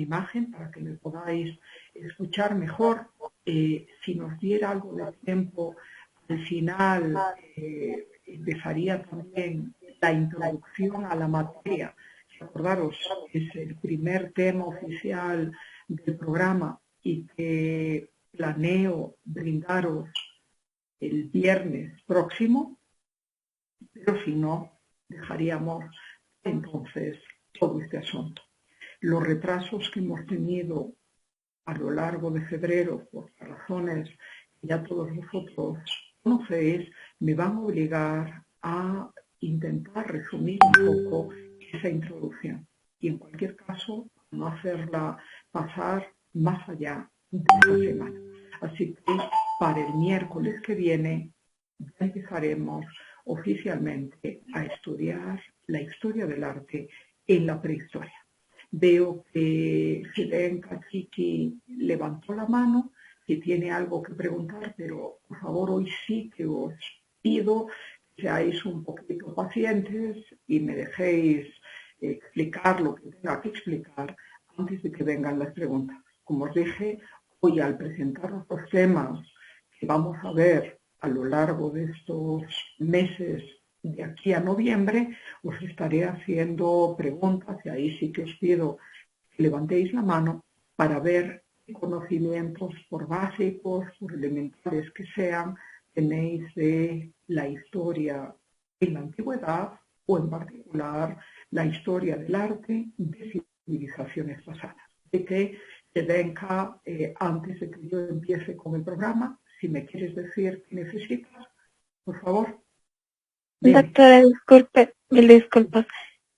imagen para que me podáis escuchar mejor. Si nos diera algo de tiempo, al final empezaría también la introducción a la materia. Acordaros, es el primer tema oficial del programa y que planeo brindaros el viernes próximo, pero si no, dejaríamos entonces todo este asunto. Los retrasos que hemos tenido a lo largo de febrero, por razones que ya todos vosotros conocéis, me van a obligar a intentar resumir un poco esa introducción y en cualquier caso no hacerla pasar más allá de esta semana. Así que para el miércoles que viene ya empezaremos oficialmente a estudiar la historia del arte en la prehistoria. Veo que Zelenka Chiqui levantó la mano, que tiene algo que preguntar, pero por favor hoy sí que os pido que seáis un poquito pacientes y me dejéis explicar lo que tenga que explicar antes de que vengan las preguntas. Como os dije, hoy al presentar los temas que vamos a ver a lo largo de estos meses de aquí a noviembre, os estaré haciendo preguntas y ahí sí que os pido que levantéis la mano para ver qué conocimientos, por básicos, por elementales que sean, tenéis de la historia en la antigüedad o en particular la historia del arte de civilizaciones pasadas. Así que, Zelenka, antes de que yo empiece con el programa, si me quieres decir qué necesitas, por favor. Doctora, disculpe, mil disculpas.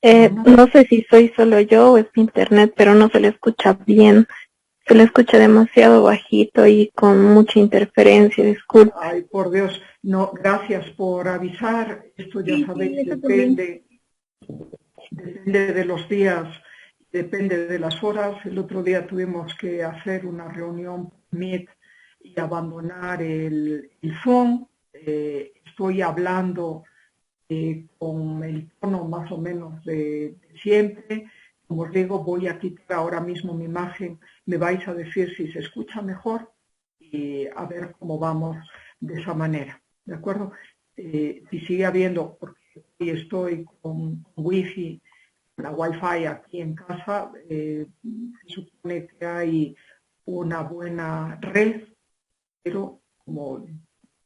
No sé si soy solo yo o es mi internet, pero no se le escucha bien. Se le escucha demasiado bajito y con mucha interferencia, disculpe. Ay, por Dios, no, gracias por avisar. Esto ya sabéis, sí, depende de los días, depende de las horas. El otro día tuvimos que hacer una reunión Meet y abandonar el Zoom. Estoy hablando con el tono más o menos de siempre. Como os digo, voy a quitar ahora mismo mi imagen, me vais a decir si se escucha mejor y a ver cómo vamos de esa manera, ¿de acuerdo? Si sigue habiendo, porque hoy estoy con wifi, la wifi aquí en casa, se supone que hay una buena red, pero como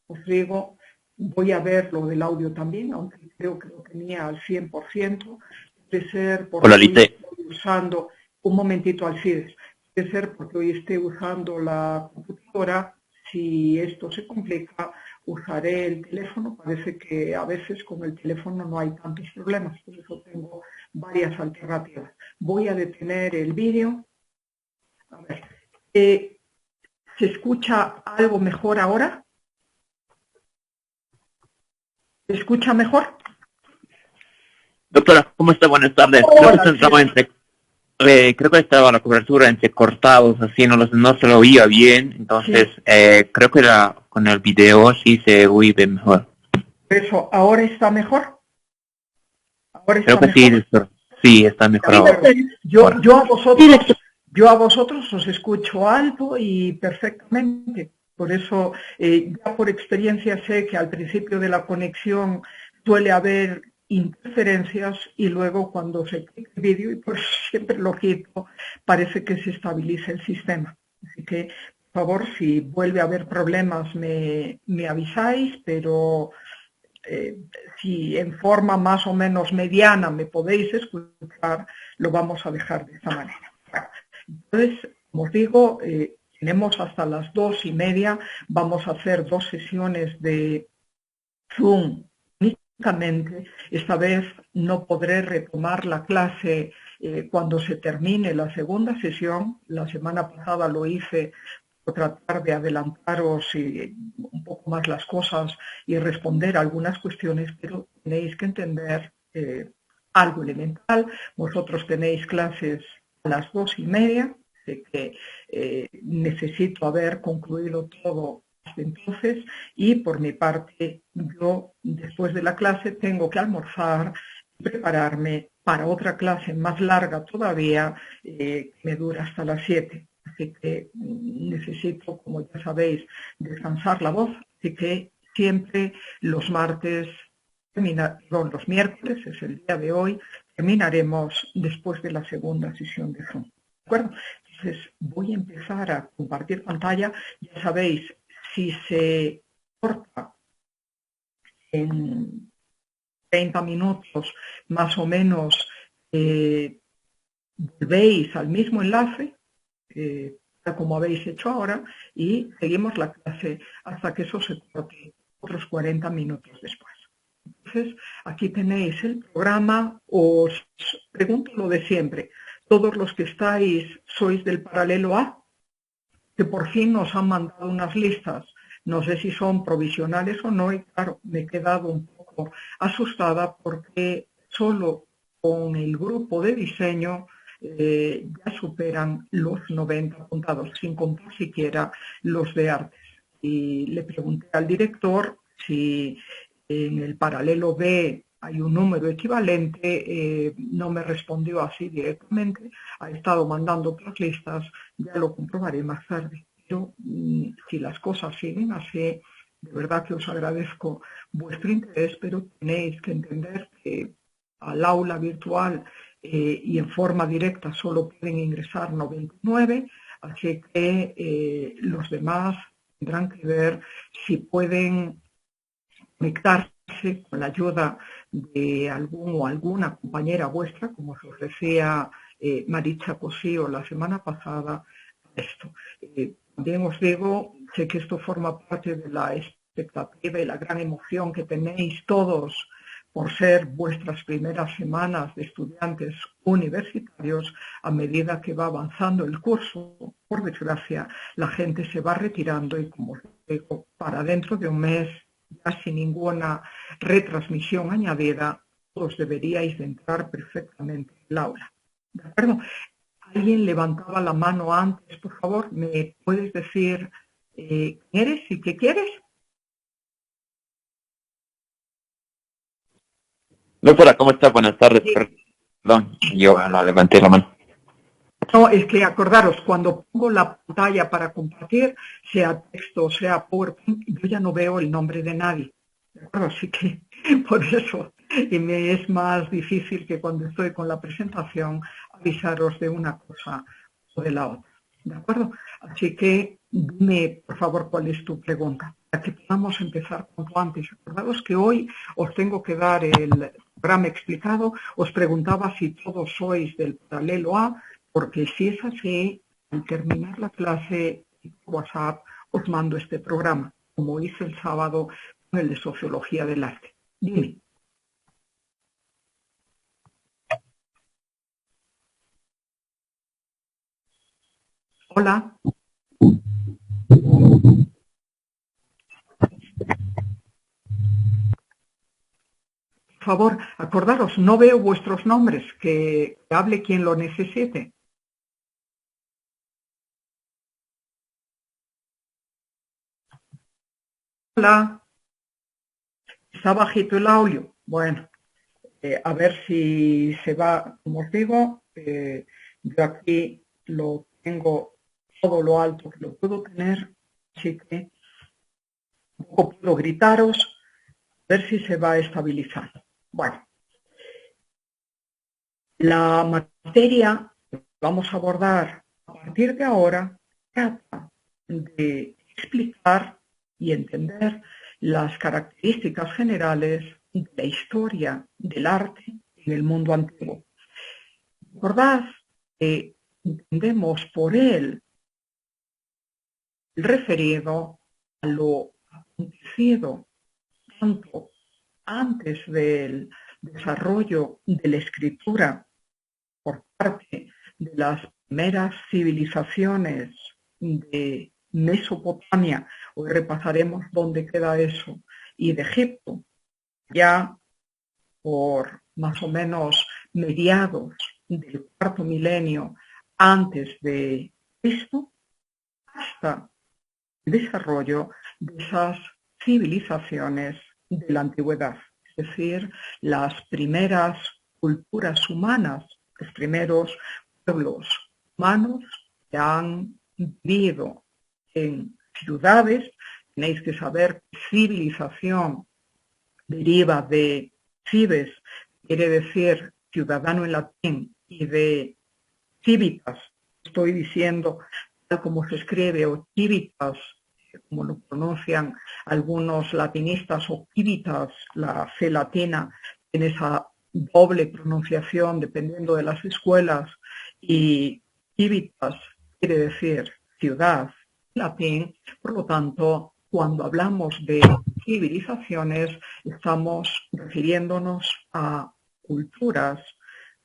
os digo, voy a ver lo del audio también, aunque creo que lo tenía al 100%, de ser porque Hola, hoy Lite. estoy usando, un momentito Alcides, de ser porque hoy estoy usando la computadora, si esto se complica, usaré el teléfono, parece que a veces con el teléfono no hay tantos problemas, por eso tengo varias alternativas. Voy a detener el vídeo. A ver, ¿se escucha algo mejor ahora? ¿Se escucha mejor? Doctora, ¿cómo está? Buenas tardes. Hola, Creo que estaba la cobertura entrecortados, así no se lo oía bien, entonces creo que era con el video sí se oye mejor. Eso, ¿ahora está mejor? ¿Ahora Creo está que sí, mejor? doctor. Sí, está mejor ahora. Yo a vosotros os escucho alto y perfectamente. Por eso, ya por experiencia sé que al principio de la conexión suele haber interferencias y luego cuando se quita el vídeo, y por eso siempre lo quito, parece que se estabiliza el sistema. Así que, por favor, si vuelve a haber problemas me avisáis, pero si en forma más o menos mediana me podéis escuchar, lo vamos a dejar de esta manera. Entonces, como os digo, tenemos hasta las 2:30, vamos a hacer 2 sesiones de Zoom únicamente. Esta vez no podré retomar la clase cuando se termine la segunda sesión. La semana pasada lo hice por tratar de adelantaros un poco más las cosas y responder algunas cuestiones, pero tenéis que entender algo elemental. Vosotros tenéis clases a las 2:30, de que necesito haber concluido todo hasta entonces, y por mi parte yo después de la clase tengo que almorzar y prepararme para otra clase más larga todavía, me dura hasta las 7. Así que necesito, como ya sabéis, descansar la voz. Así que siempre los martes, los miércoles, es el día de hoy, terminaremos después de la segunda sesión de Zoom. ¿De acuerdo? Entonces voy a empezar a compartir pantalla. Ya sabéis, si se corta en 30 minutos más o menos, volvéis al mismo enlace, como habéis hecho ahora, y seguimos la clase hasta que eso se corte otros 40 minutos después. Entonces, aquí tenéis el programa. Os pregunto lo de siempre. Todos los que estáis sois del paralelo A, que por fin nos han mandado unas listas. No sé si son provisionales o no, y claro, me he quedado un poco asustada porque solo con el grupo de diseño ya superan los 90 apuntados, sin contar siquiera los de artes. Y le pregunté al director si en el paralelo B hay un número equivalente, no me respondió así directamente, ha estado mandando otras listas, ya lo comprobaré más tarde. Pero si las cosas siguen así, de verdad que os agradezco vuestro interés, pero tenéis que entender que al aula virtual y en forma directa solo pueden ingresar 99, así que los demás tendrán que ver si pueden conectarse con la ayuda de algún o alguna compañera vuestra, como os decía Maritza Cosío la semana pasada, esto. También os digo, sé que esto forma parte de la expectativa y la gran emoción que tenéis todos por ser vuestras primeras semanas de estudiantes universitarios. A medida que va avanzando el curso, por desgracia, la gente se va retirando y, como os digo, para dentro de un mes, ya sin ninguna retransmisión añadida, todos deberíais de entrar perfectamente en el aula. ¿De acuerdo? ¿Alguien levantaba la mano antes? Por favor, ¿me puedes decir quién eres y qué quieres? Doctora, ¿cómo está? Buenas tardes. Sí. Perdón, yo la levanté la mano. No, es que acordaros, cuando pongo la pantalla para compartir, sea texto o sea PowerPoint, yo ya no veo el nombre de nadie. ¿De acuerdo? Así que por eso me es más difícil que cuando estoy con la presentación avisaros de una cosa o de la otra. ¿De acuerdo? Así que dime, por favor, cuál es tu pregunta, para que podamos empezar cuanto antes. Acordaros que hoy os tengo que dar el programa explicado. Os preguntaba si todos sois del paralelo A, porque si es así, al terminar la clase WhatsApp os mando este programa, como hice el sábado con el de Sociología del Arte. Dime. Hola. Por favor, acordaros, no veo vuestros nombres, que hable quien lo necesite. Hola. Está bajito el audio. Bueno, a ver si se va, como os digo, yo aquí lo tengo todo lo alto que lo puedo tener, así que un poco puedo gritaros, a ver si se va estabilizando. Bueno, la materia que vamos a abordar a partir de ahora trata de explicar y entender las características generales de la historia del arte en el mundo antiguo. Recordad que entendemos por él el referido a lo acontecido tanto antes del desarrollo de la escritura por parte de las primeras civilizaciones de Mesopotamia, hoy repasaremos dónde queda eso, y de Egipto, ya por más o menos mediados del cuarto milenio antes de Cristo, hasta el desarrollo de esas civilizaciones de la antigüedad, es decir, las primeras culturas humanas, los primeros pueblos humanos que han vivido en ciudades. Tenéis que saber que civilización deriva de cives, quiere decir ciudadano en latín, y de civitas, estoy diciendo tal como se escribe, o civitas, como lo pronuncian algunos latinistas, o civitas, la C latina, en esa doble pronunciación dependiendo de las escuelas, y civitas quiere decir ciudad en latín. Por lo tanto, cuando hablamos de civilizaciones, estamos refiriéndonos a culturas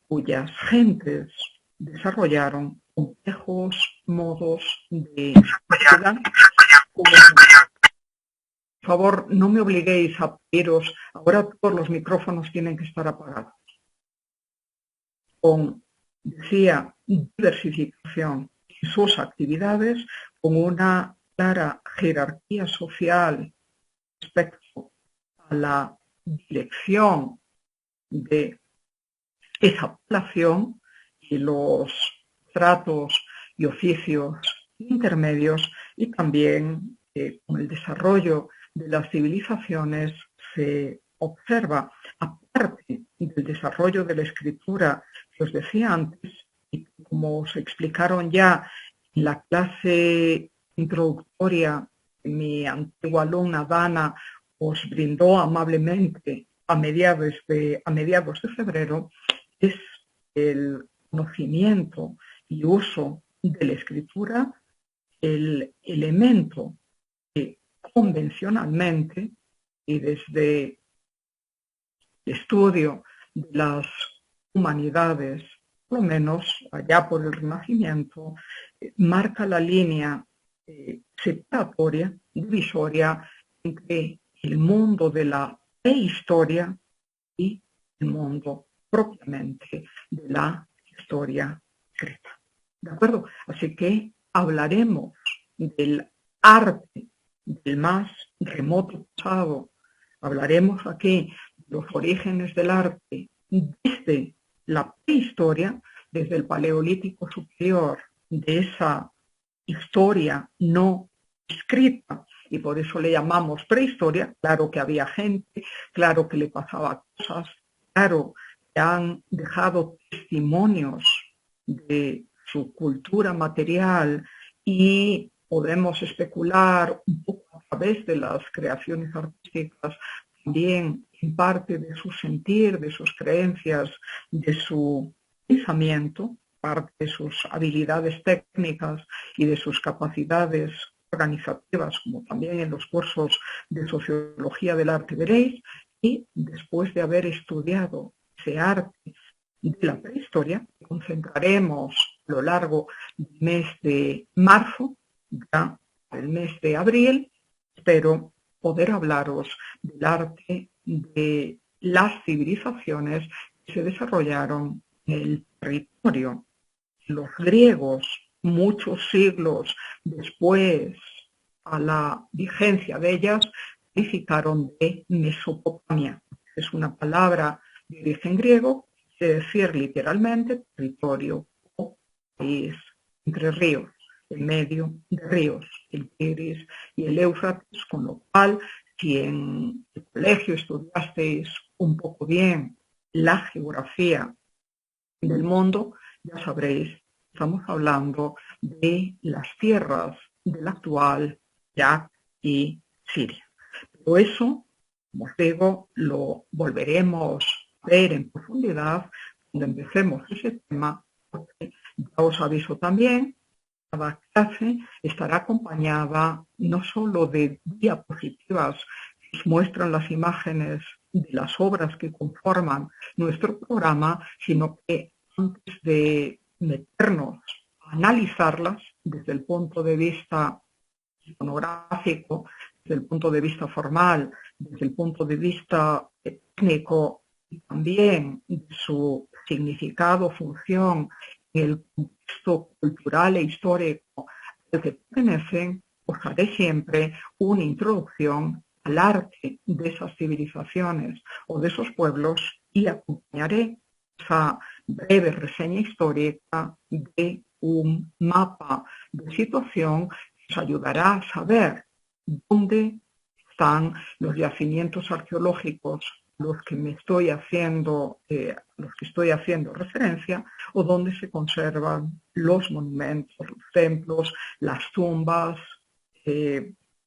cuyas gentes desarrollaron complejos modos de sociedad. Por favor, no me obliguéis a pediros, ahora todos los micrófonos tienen que estar apagados. Con, decía, diversificación en sus actividades, con una clara jerarquía social respecto a la dirección de esa población y los tratos y oficios intermedios, y también con el desarrollo de las civilizaciones se observa, aparte del desarrollo de la escritura que os decía antes, y como os explicaron ya en la clase introductoria, mi antigua alumna Dana os brindó amablemente a mediados de febrero, es el conocimiento y uso de la escritura el elemento que convencionalmente y desde el estudio de las humanidades, por lo menos allá por el Renacimiento, marca la línea separatoria, divisoria entre el mundo de la prehistoria y el mundo propiamente de la historia escrita. ¿De acuerdo? Así que hablaremos del arte del más remoto pasado. Hablaremos aquí de los orígenes del arte desde la prehistoria, desde el Paleolítico superior, de esa historia no escrita, y por eso le llamamos prehistoria. Claro que había gente, claro que le pasaba cosas, claro que han dejado testimonios de su cultura material, y podemos especular un poco a través de las creaciones artísticas también en parte de su sentir, de sus creencias, de su pensamiento, parte de sus habilidades técnicas y de sus capacidades organizativas, como también en los cursos de sociología del arte veréis. Y después de haber estudiado ese arte de la prehistoria, concentraremos a lo largo del mes de marzo, ya el mes de abril, espero poder hablaros del arte de las civilizaciones que se desarrollaron en el territorio. Los griegos, muchos siglos después a la vigencia de ellas, calificaron de Mesopotamia. Es una palabra de origen griego, quiere decir literalmente territorio o país entre ríos, en medio de ríos, el Tigris y el Éufrates, con lo cual, si en el colegio estudiasteis un poco bien la geografía del mundo, ya sabréis, estamos hablando de las tierras del actual Irak y Siria. Pero eso, como os digo, lo volveremos a ver en profundidad cuando empecemos ese tema, porque ya os aviso también, cada clase estará acompañada no solo de diapositivas que os muestran las imágenes de las obras que conforman nuestro programa, sino que antes de meternos a analizarlas desde el punto de vista iconográfico, desde el punto de vista formal, desde el punto de vista técnico y también de su significado, función en el contexto cultural e histórico al que pertenecen, os haré siempre una introducción al arte de esas civilizaciones o de esos pueblos y acompañaré esa breve reseña histórica de un mapa de situación que nos ayudará a saber dónde están los yacimientos arqueológicos los que estoy haciendo referencia, o dónde se conservan los monumentos, los templos, las tumbas,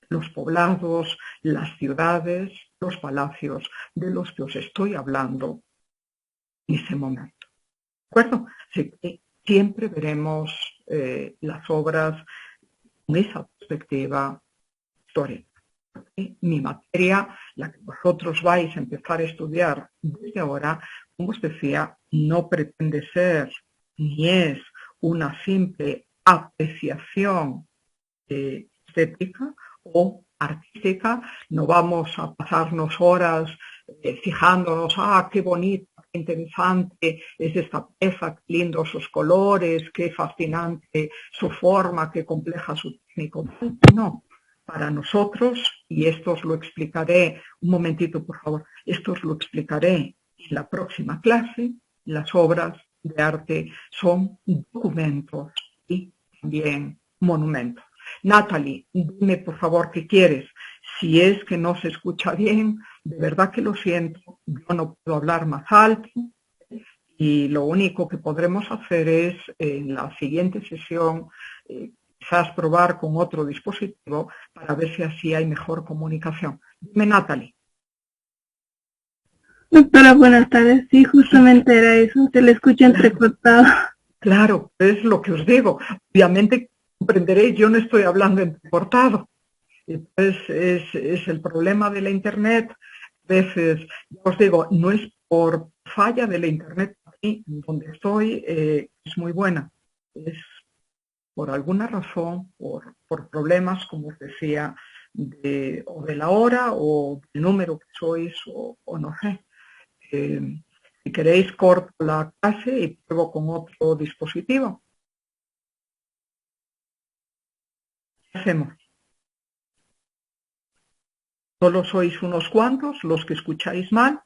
los poblados, las ciudades, los palacios de los que os estoy hablando en ese momento. ¿De acuerdo? Así que siempre veremos las obras con esa perspectiva histórica. Mi materia, la que vosotros vais a empezar a estudiar desde ahora, como os decía, no pretende ser ni es una simple apreciación estética o artística. No vamos a pasarnos horas fijándonos, qué bonita, qué interesante es esta pieza, qué lindos sus colores, qué fascinante su forma, qué compleja su técnico. No. Para nosotros, y esto os lo explicaré, un momentito por favor, esto os lo explicaré en la próxima clase, las obras de arte son documentos y también monumentos. Natalie, dime por favor qué quieres. Si es que no se escucha bien, de verdad que lo siento, yo no puedo hablar más alto y lo único que podremos hacer es en la siguiente sesión quizás probar con otro dispositivo para ver si así hay mejor comunicación. Dime, Natalie. Doctora, buenas tardes. Sí, justamente era eso, se le escucha entrecortado. Claro, es lo que os digo. Obviamente comprenderéis, yo no estoy hablando entrecortado. Entonces es el problema de la Internet. A veces, ya os digo, no es por falla de la Internet aquí donde estoy, es muy buena. Es por alguna razón, por problemas, como os decía, o de la hora o del número que sois o no sé. Si queréis, corto la clase y pruebo con otro dispositivo. ¿Qué hacemos? Solo sois unos cuantos los que escucháis mal.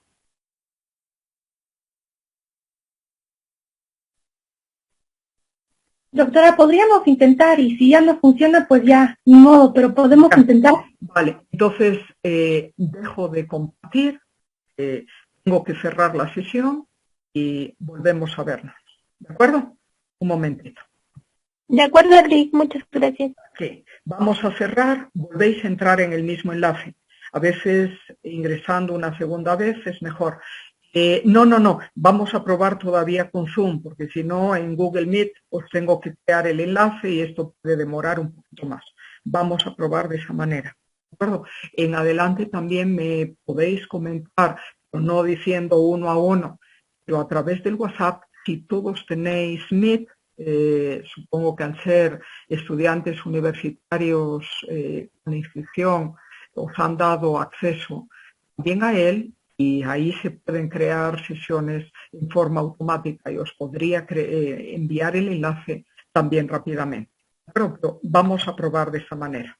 Doctora, podríamos intentar y si ya no funciona, pues ya, ni modo, pero podemos intentar. Vale, entonces dejo de compartir, tengo que cerrar la sesión y volvemos a vernos. ¿De acuerdo? Un momentito. De acuerdo, Rick, muchas gracias. Okay. Vamos a cerrar, volvéis a entrar en el mismo enlace. A veces ingresando una segunda vez es mejor. No, vamos a probar todavía con Zoom, porque si no en Google Meet os tengo que crear el enlace y esto puede demorar un poquito más. Vamos a probar de esa manera. ¿De acuerdo? En adelante también me podéis comentar, no diciendo uno a uno, pero a través del WhatsApp, si todos tenéis Meet, supongo que al ser estudiantes universitarios con inscripción os han dado acceso también a él y ahí se pueden crear sesiones en forma automática y os podría enviar el enlace también rápidamente. Pero vamos a probar de esa manera.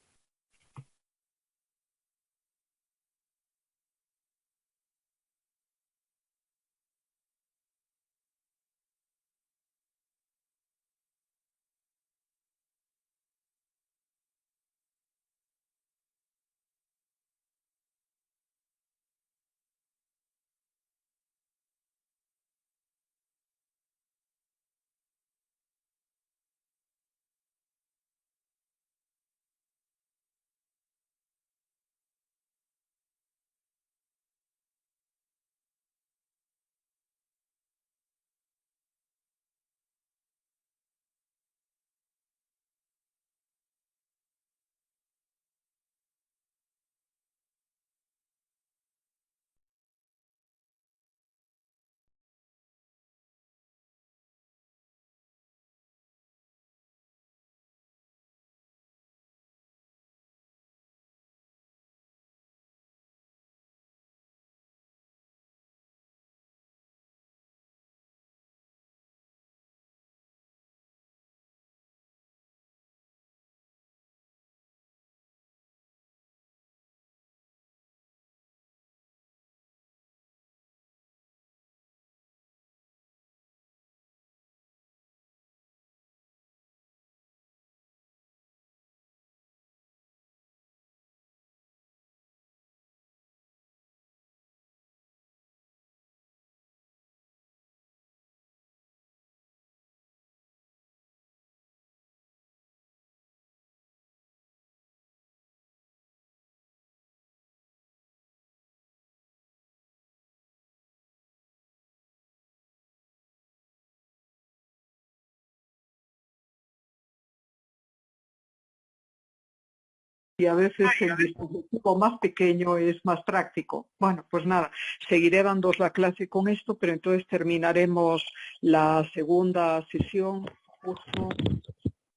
y a veces el dispositivo más pequeño es más práctico. Bueno, pues nada, seguiré dándos la clase con esto, pero entonces terminaremos la segunda sesión justo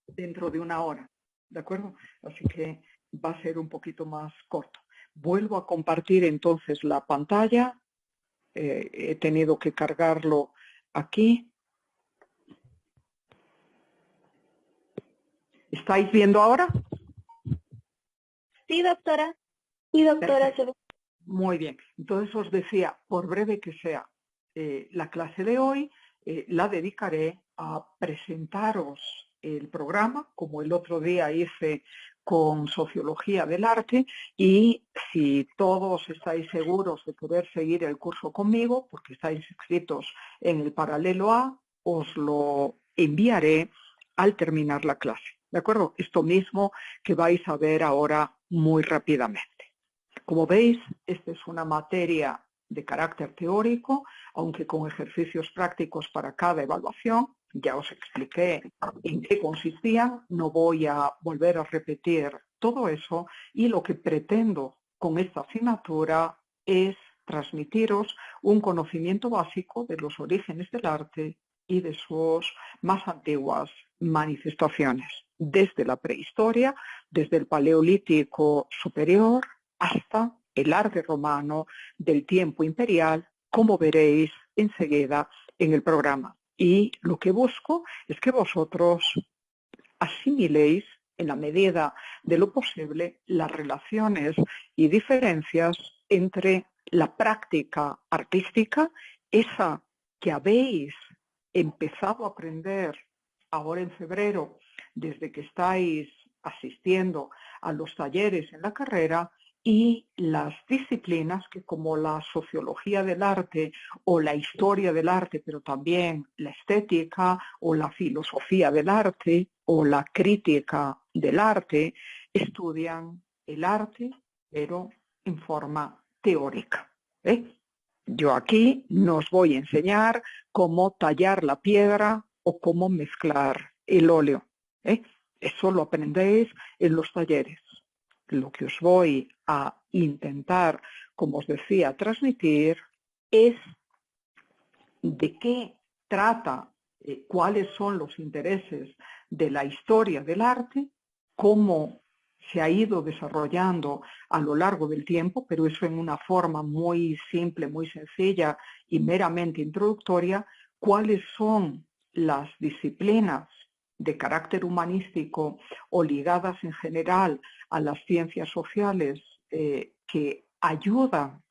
dentro de una hora, ¿de acuerdo? Así que va a ser un poquito más corto. Vuelvo a compartir entonces la pantalla. He tenido que cargarlo aquí. ¿Estáis viendo ahora? Sí, doctora. Sí, doctora. Muy bien. Entonces os decía, por breve que sea, la clase de hoy la dedicaré a presentaros el programa, como el otro día hice con Sociología del Arte, y si todos estáis seguros de poder seguir el curso conmigo, porque estáis inscritos en el paralelo A, os lo enviaré al terminar la clase. ¿De acuerdo? Esto mismo que vais a ver ahora muy rápidamente. Como veis, esta es una materia de carácter teórico, aunque con ejercicios prácticos para cada evaluación. Ya os expliqué en qué consistían, no voy a volver a repetir todo eso, y lo que pretendo con esta asignatura es transmitiros un conocimiento básico de los orígenes del arte y de sus más antiguas manifestaciones, desde la prehistoria, desde el Paleolítico superior, hasta el arte romano del tiempo imperial, como veréis enseguida en el programa. Y lo que busco es que vosotros asimiléis, en la medida de lo posible, las relaciones y diferencias entre la práctica artística, esa que habéis empezado a aprender ahora en febrero, desde que estáis asistiendo a los talleres en la carrera, y las disciplinas que, como la sociología del arte o la historia del arte, pero también la estética o la filosofía del arte o la crítica del arte, estudian el arte, pero en forma teórica. Yo aquí no os voy a enseñar cómo tallar la piedra o cómo mezclar el óleo. Eso lo aprendéis en los talleres. Lo que os voy a intentar, como os decía, transmitir es de qué trata, cuáles son los intereses de la historia del arte, cómo se ha ido desarrollando a lo largo del tiempo, pero eso en una forma muy simple, muy sencilla y meramente introductoria, cuáles son las disciplinas de carácter humanístico o ligadas en general a las ciencias sociales que ayudan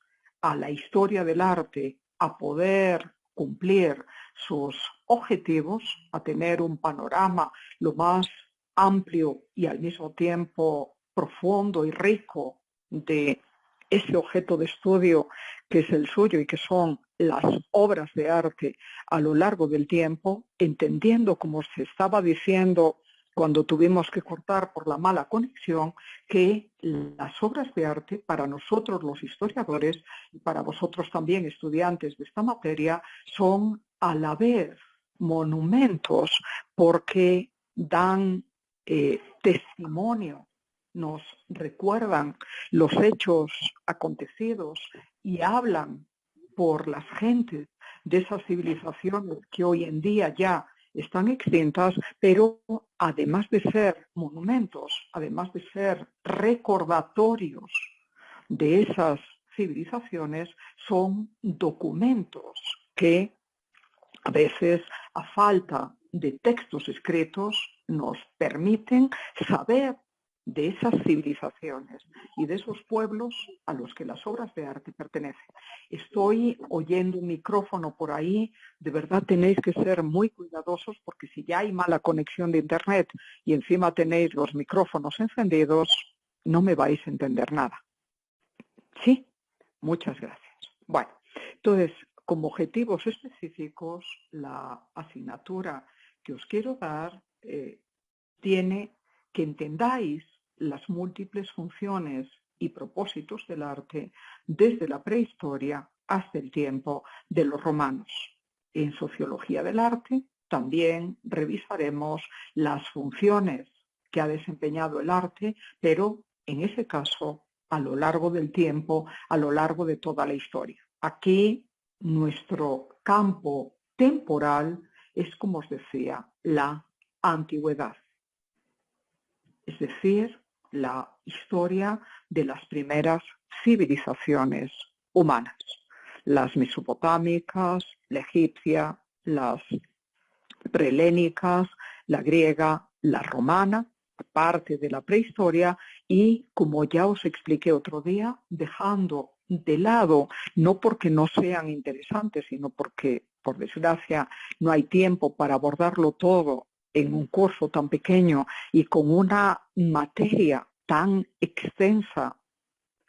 a la historia del arte a poder cumplir sus objetivos, a tener un panorama lo más amplio y al mismo tiempo profundo y rico de ese objeto de estudio que es el suyo y que son las obras de arte a lo largo del tiempo, entendiendo, como se estaba diciendo cuando tuvimos que cortar por la mala conexión, que las obras de arte, para nosotros los historiadores y para vosotros también estudiantes de esta materia, son a la vez monumentos porque dan testimonio, nos recuerdan los hechos acontecidos y hablan por las gentes de esas civilizaciones que hoy en día ya están extintas, pero además de ser monumentos, además de ser recordatorios de esas civilizaciones, son documentos que a veces, a falta de textos escritos, nos permiten saber de esas civilizaciones y de esos pueblos a los que las obras de arte pertenecen. Estoy oyendo un micrófono por ahí, de verdad tenéis que ser muy cuidadosos porque si ya hay mala conexión de internet y encima tenéis los micrófonos encendidos, no me vais a entender nada. ¿Sí? Muchas gracias. Bueno, entonces, como objetivos específicos, la asignatura que os quiero dar tiene que entendáis las múltiples funciones y propósitos del arte desde la prehistoria hasta el tiempo de los romanos. En Sociología del Arte también revisaremos las funciones que ha desempeñado el arte, pero en ese caso, a lo largo del tiempo, a lo largo de toda la historia. Aquí nuestro campo temporal es, como os decía, la antigüedad, es decir, la historia de las primeras civilizaciones humanas, las mesopotámicas, la egipcia, las prehelénicas, la griega, la romana, parte de la prehistoria, y, como ya os expliqué otro día, dejando de lado, no porque no sean interesantes, sino porque, por desgracia, no hay tiempo para abordarlo todo en un curso tan pequeño y con una materia tan extensa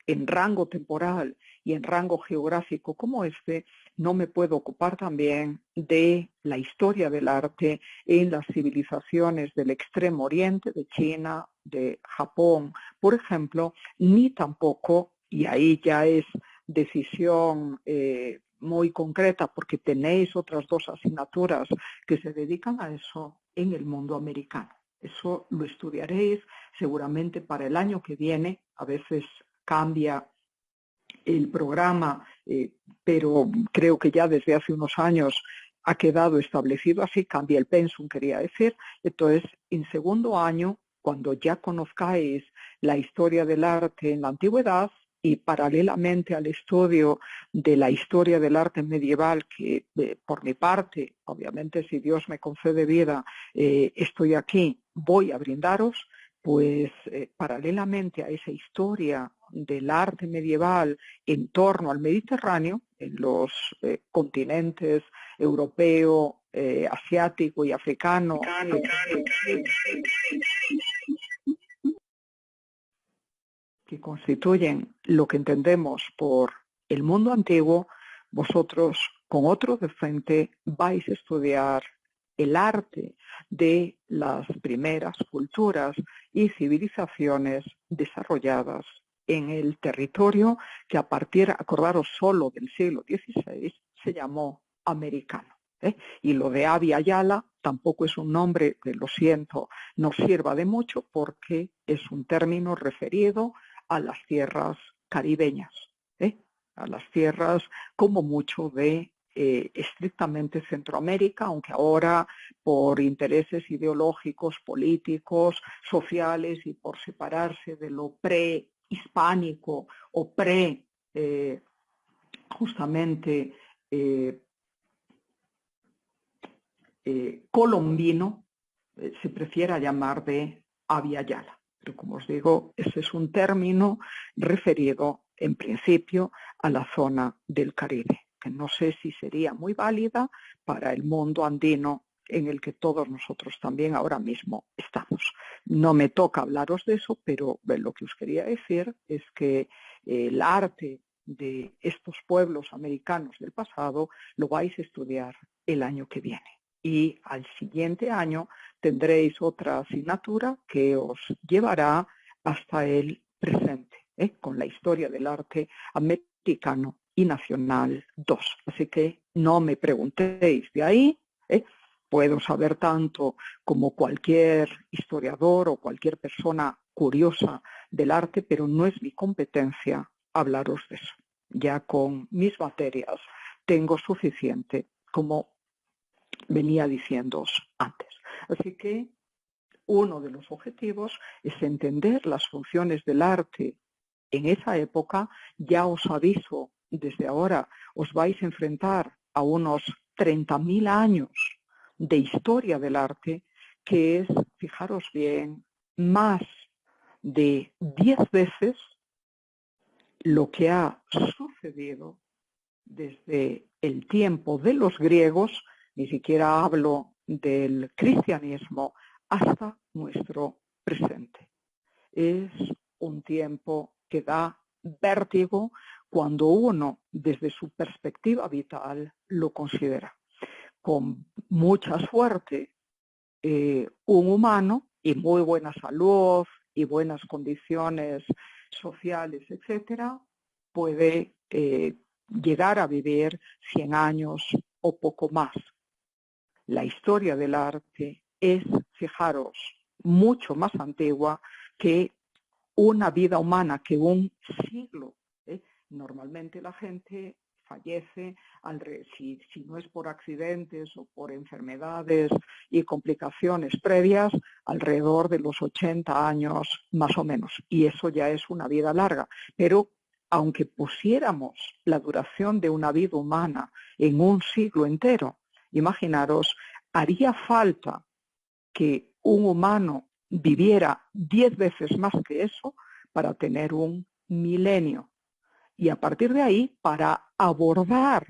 en rango temporal y en rango geográfico como este, no me puedo ocupar también de la historia del arte en las civilizaciones del Extremo Oriente, de China, de Japón, por ejemplo, ni tampoco, y ahí ya es decisión muy concreta, porque tenéis otras dos asignaturas que se dedican a eso en el mundo americano. Eso lo estudiaréis seguramente para el año que viene. A veces cambia el programa, pero creo que ya desde hace unos años ha quedado establecido así, cambia el pensum, quería decir. Entonces, en segundo año, cuando ya conozcáis la historia del arte en la antigüedad y paralelamente al estudio de la historia del arte medieval, que por mi parte, obviamente si Dios me concede vida, estoy aquí, voy a brindaros, pues paralelamente a esa historia del arte medieval en torno al Mediterráneo, en los continentes europeo, asiático y africano, que constituyen lo que entendemos por el mundo antiguo, vosotros con otro docente vais a estudiar el arte de las primeras culturas y civilizaciones desarrolladas en el territorio que, a partir, acordaros, solo del siglo XVI, se llamó americano. Y lo de Abya Yala tampoco es un nombre que, lo siento, nos sirva de mucho, porque es un término referido a las tierras caribeñas, a las tierras como mucho de estrictamente Centroamérica, aunque ahora por intereses ideológicos, políticos, sociales y por separarse de lo prehispánico o justamente colombino, se prefiera llamar de Abya Yala. Pero, como os digo, ese es un término referido en principio a la zona del Caribe, que no sé si sería muy válida para el mundo andino en el que todos nosotros también ahora mismo estamos. No me toca hablaros de eso, pero lo que os quería decir es que el arte de estos pueblos americanos del pasado lo vais a estudiar el año que viene. Y al siguiente año tendréis otra asignatura que os llevará hasta el presente, con la historia del arte americano y nacional 2. Así que no me preguntéis de ahí. Puedo saber tanto como cualquier historiador o cualquier persona curiosa del arte, pero no es mi competencia hablaros de eso. Ya con mis materias tengo suficiente, como venía diciéndoos antes. Así que uno de los objetivos es entender las funciones del arte en esa época. Ya os aviso, desde ahora os vais a enfrentar a unos 30.000 años de historia del arte, que es, fijaros bien, más de 10 veces lo que ha sucedido desde el tiempo de los griegos, ni siquiera hablo del cristianismo, hasta nuestro presente. Es un tiempo que da vértigo cuando uno, desde su perspectiva vital, lo considera. Con mucha suerte, un humano y muy buena salud y buenas condiciones sociales, etcétera, puede llegar a vivir 100 años o poco más. La historia del arte es, fijaros, mucho más antigua que una vida humana que un siglo. Normalmente la gente fallece, si no es por accidentes o por enfermedades y complicaciones previas, alrededor de los 80 años más o menos. Y eso ya es una vida larga. Pero aunque pusiéramos la duración de una vida humana en un siglo entero, imaginaros, haría falta que un humano viviera 10 veces más que eso para tener un milenio. Y a partir de ahí, para abordar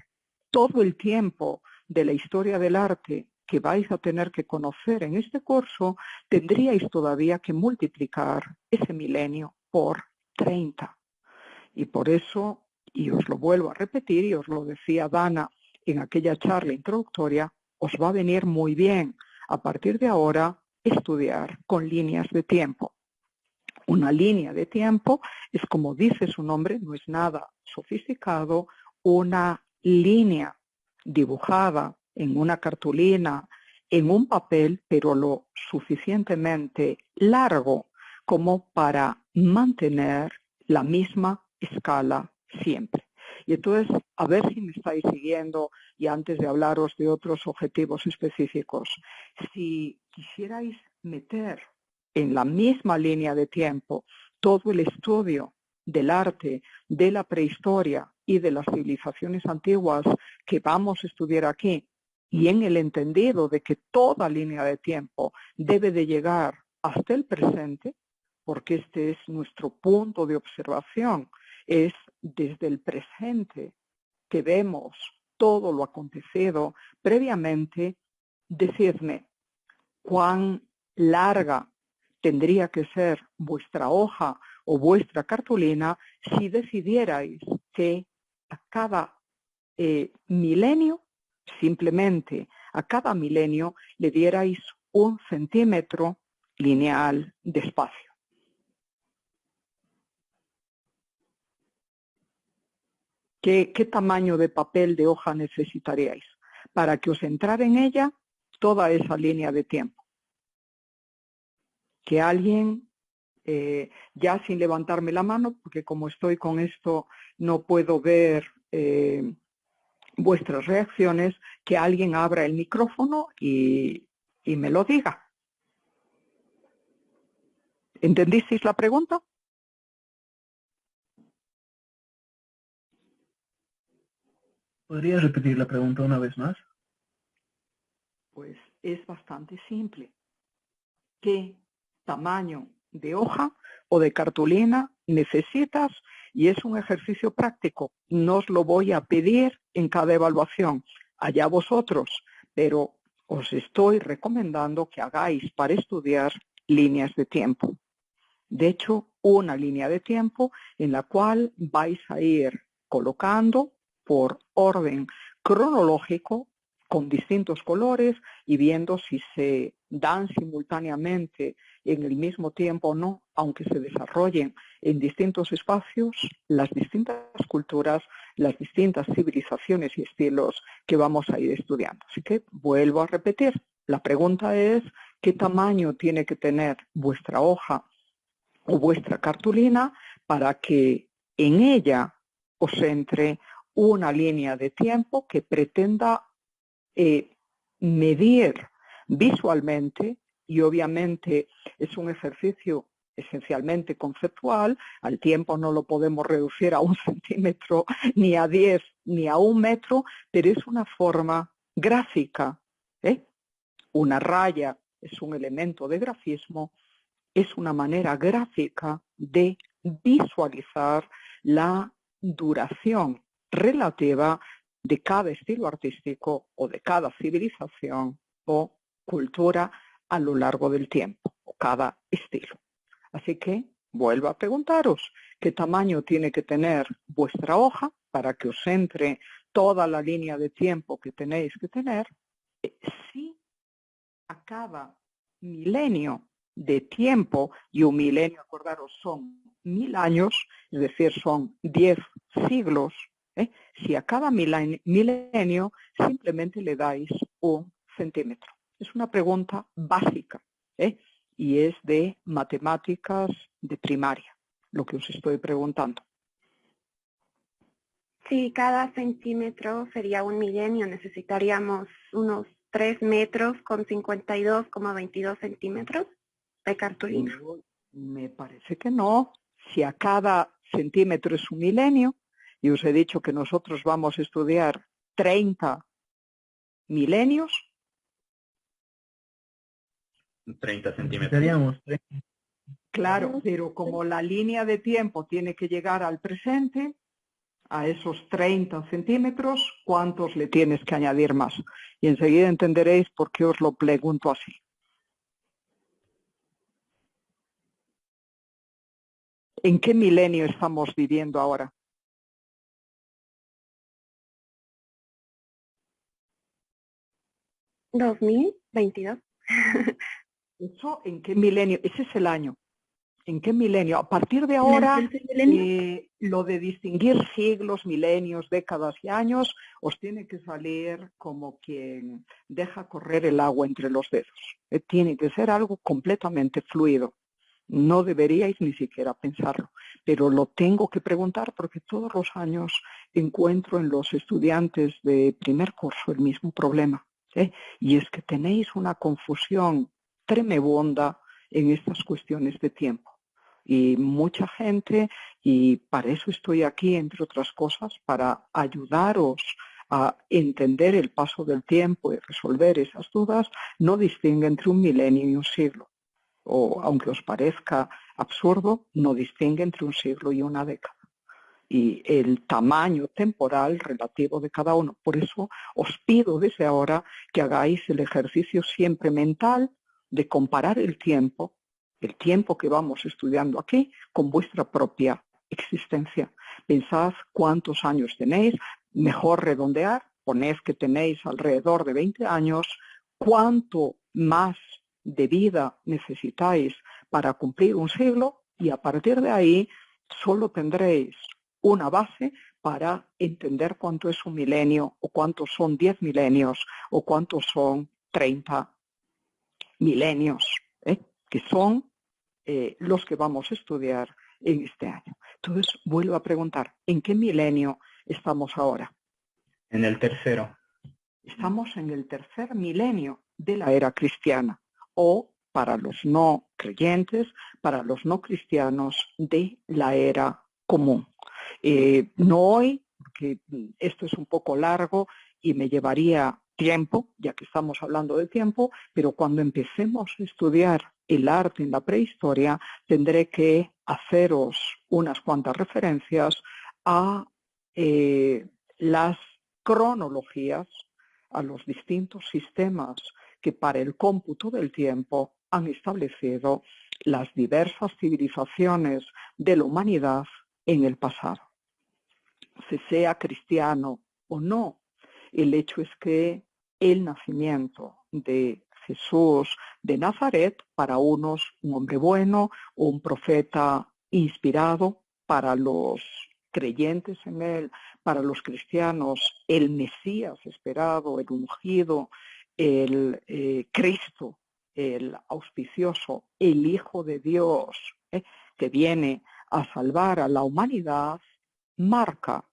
todo el tiempo de la historia del arte que vais a tener que conocer en este curso, tendríais todavía que multiplicar ese milenio por 30. Y por eso, y os lo vuelvo a repetir, y os lo decía Dana en aquella charla introductoria, os va a venir muy bien a partir de ahora estudiar con líneas de tiempo. Una línea de tiempo es, como dice su nombre, no es nada sofisticado, una línea dibujada en una cartulina, en un papel, pero lo suficientemente largo como para mantener la misma escala siempre. Y entonces, a ver si me estáis siguiendo, y antes de hablaros de otros objetivos específicos, si quisierais meter en la misma línea de tiempo todo el estudio del arte, de la prehistoria y de las civilizaciones antiguas que vamos a estudiar aquí, y en el entendido de que toda línea de tiempo debe de llegar hasta el presente, porque este es nuestro punto de observación, es desde el presente que vemos todo lo acontecido previamente. Decidme cuán larga tendría que ser vuestra hoja o vuestra cartulina si decidierais que a cada milenio, simplemente a cada milenio, le dierais 1 centímetro lineal de espacio. ¿Qué tamaño de papel de hoja necesitaríais para que os entrara en ella toda esa línea de tiempo? Que alguien, ya sin levantarme la mano, porque como estoy con esto no puedo ver vuestras reacciones, que alguien abra el micrófono y me lo diga. ¿Entendisteis la pregunta? ¿Podrías repetir la pregunta una vez más? Pues es bastante simple. ¿Qué tamaño de hoja o de cartulina necesitas? Y es un ejercicio práctico. No os lo voy a pedir en cada evaluación, allá vosotros, pero os estoy recomendando que hagáis para estudiar líneas de tiempo. De hecho, una línea de tiempo en la cual vais a ir colocando por orden cronológico con distintos colores y viendo si se dan simultáneamente en el mismo tiempo o no, aunque se desarrollen en distintos espacios, las distintas culturas, las distintas civilizaciones y estilos que vamos a ir estudiando. Así que vuelvo a repetir, la pregunta es ¿qué tamaño tiene que tener vuestra hoja o vuestra cartulina para que en ella os entre una línea de tiempo que pretenda medir visualmente? Y obviamente es un ejercicio esencialmente conceptual. Al tiempo no lo podemos reducir a 1 centímetro, ni a 10, ni a 1 metro, pero es una forma gráfica. Una raya es un elemento de grafismo, es una manera gráfica de visualizar la duración relativa de cada estilo artístico o de cada civilización o cultura a lo largo del tiempo, o cada estilo. Así que vuelvo a preguntaros, ¿qué tamaño tiene que tener vuestra hoja para que os entre toda la línea de tiempo que tenéis que tener? Si a cada milenio de tiempo, y un milenio, acordaros, son 1000 años, es decir, son 10 siglos, si a cada milenio simplemente le dais 1 centímetro. Es una pregunta básica, y es de matemáticas de primaria. lo que os estoy preguntando. Si cada centímetro sería un milenio, necesitaríamos unos 3 metros con 52,22 centímetros de cartulina. Me parece que no. Si a cada centímetro es un milenio, y os he dicho que nosotros vamos a estudiar 30 milenios. 30 centímetros. Necesitaríamos Claro, pero como la línea de tiempo tiene que llegar al presente, a esos 30 centímetros, ¿cuántos le tienes que añadir más? Y enseguida entenderéis por qué os lo pregunto así. ¿En qué milenio estamos viviendo ahora? ¿2022? ¿Eso en qué milenio? Ese es el año. ¿En qué milenio? A partir de ahora, lo de distinguir siglos, milenios, décadas y años, os tiene que salir como quien deja correr el agua entre los dedos. Tiene que ser algo completamente fluido. No deberíais ni siquiera pensarlo, pero lo tengo que preguntar porque todos los años encuentro en los estudiantes de primer curso el mismo problema. Y es que tenéis una confusión tremenda en estas cuestiones de tiempo. Y mucha gente, y para eso estoy aquí, entre otras cosas, para ayudaros a entender el paso del tiempo y resolver esas dudas, no distingue entre un milenio y un siglo. O, aunque os parezca absurdo, no distingue entre un siglo y una década. Y el tamaño temporal relativo de cada uno. Por eso os pido desde ahora que hagáis el ejercicio siempre mental de comparar el tiempo que vamos estudiando aquí, con vuestra propia existencia. Pensad cuántos años tenéis, mejor redondear, poned que tenéis alrededor de 20 años, cuánto más de vida necesitáis para cumplir un siglo, y a partir de ahí solo tendréis una base para entender cuánto es un milenio, o cuántos son 10 milenios, o cuántos son 30 milenios, que son los que vamos a estudiar en este año. Entonces, vuelvo a preguntar, ¿en qué milenio estamos ahora? En el tercero. Estamos en el tercer milenio de la era cristiana, o para los no creyentes, para los no cristianos, de la era común. No hoy, porque esto es un poco largo y me llevaría tiempo, ya que estamos hablando de tiempo, pero cuando empecemos a estudiar el arte en la prehistoria, tendré que haceros unas cuantas referencias a las cronologías, a los distintos sistemas que para el cómputo del tiempo han establecido las diversas civilizaciones de la humanidad en el pasado. Se sea cristiano o no, el hecho es que el nacimiento de Jesús de Nazaret, para unos un hombre bueno o un profeta inspirado, para los creyentes en él, para los cristianos, el Mesías esperado, el ungido, el Cristo, el auspicioso, el Hijo de Dios, que viene a salvar a la humanidad, marca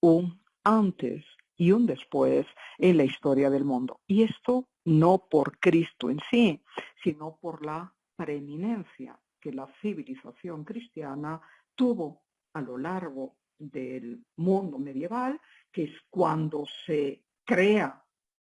un antes y un después en la historia del mundo. Y esto no por Cristo en sí, sino por la preeminencia que la civilización cristiana tuvo a lo largo del mundo medieval, que es cuando se crea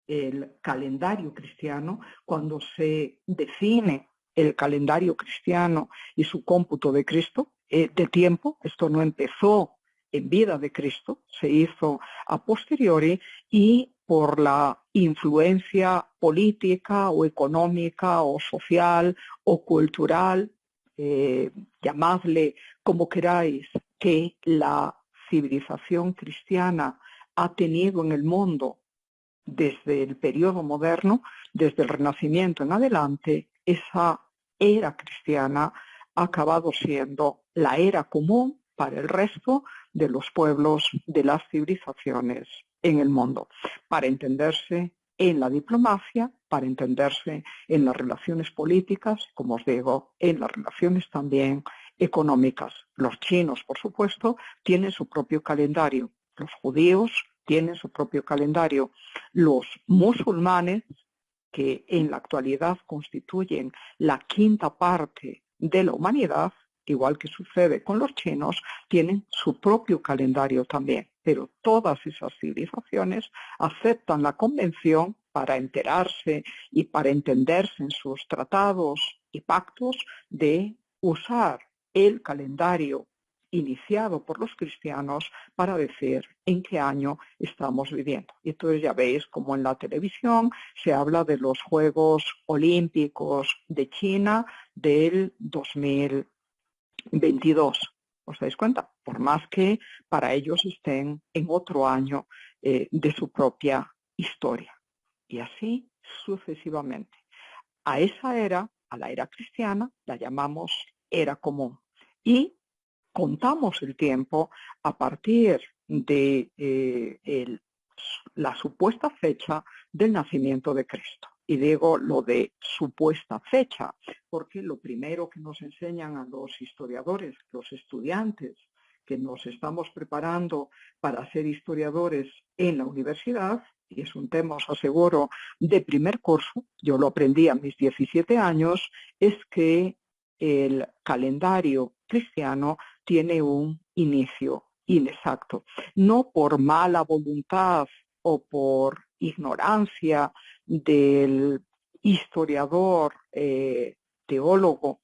el calendario cristiano, cuando se define el calendario cristiano y su cómputo de Cristo, de tiempo. Esto no empezó en vida de Cristo, se hizo a posteriori, y por la influencia política o económica o social o cultural, llamadle como queráis, que la civilización cristiana ha tenido en el mundo desde el periodo moderno, desde el Renacimiento en adelante, esa era cristiana ha acabado siendo la era común para el resto de los pueblos, de las civilizaciones en el mundo, para entenderse en la diplomacia, para entenderse en las relaciones políticas, como os digo, en las relaciones también económicas. Los chinos, por supuesto, tienen su propio calendario. Los judíos tienen su propio calendario. Los musulmanes, que en la actualidad constituyen la quinta parte de la humanidad, igual que sucede con los chinos, tienen su propio calendario también. Pero todas esas civilizaciones aceptan la convención para enterarse y para entenderse en sus tratados y pactos de usar el calendario iniciado por los cristianos para decir en qué año estamos viviendo. Y entonces ya veis como en la televisión se habla de los Juegos Olímpicos de China del 2022. ¿Os dais cuenta? Por más que para ellos estén en otro año de su propia historia. Y así sucesivamente. A esa era, a la era cristiana, la llamamos era común. Y contamos el tiempo a partir de la supuesta fecha del nacimiento de Cristo. Y digo lo de supuesta fecha, porque lo primero que nos enseñan a los historiadores, los estudiantes que nos estamos preparando para ser historiadores en la universidad, y es un tema, os aseguro, de primer curso, yo lo aprendí a mis 17 años, es que el calendario cristiano tiene un inicio inexacto, no por mala voluntad o por ignorancia del historiador teólogo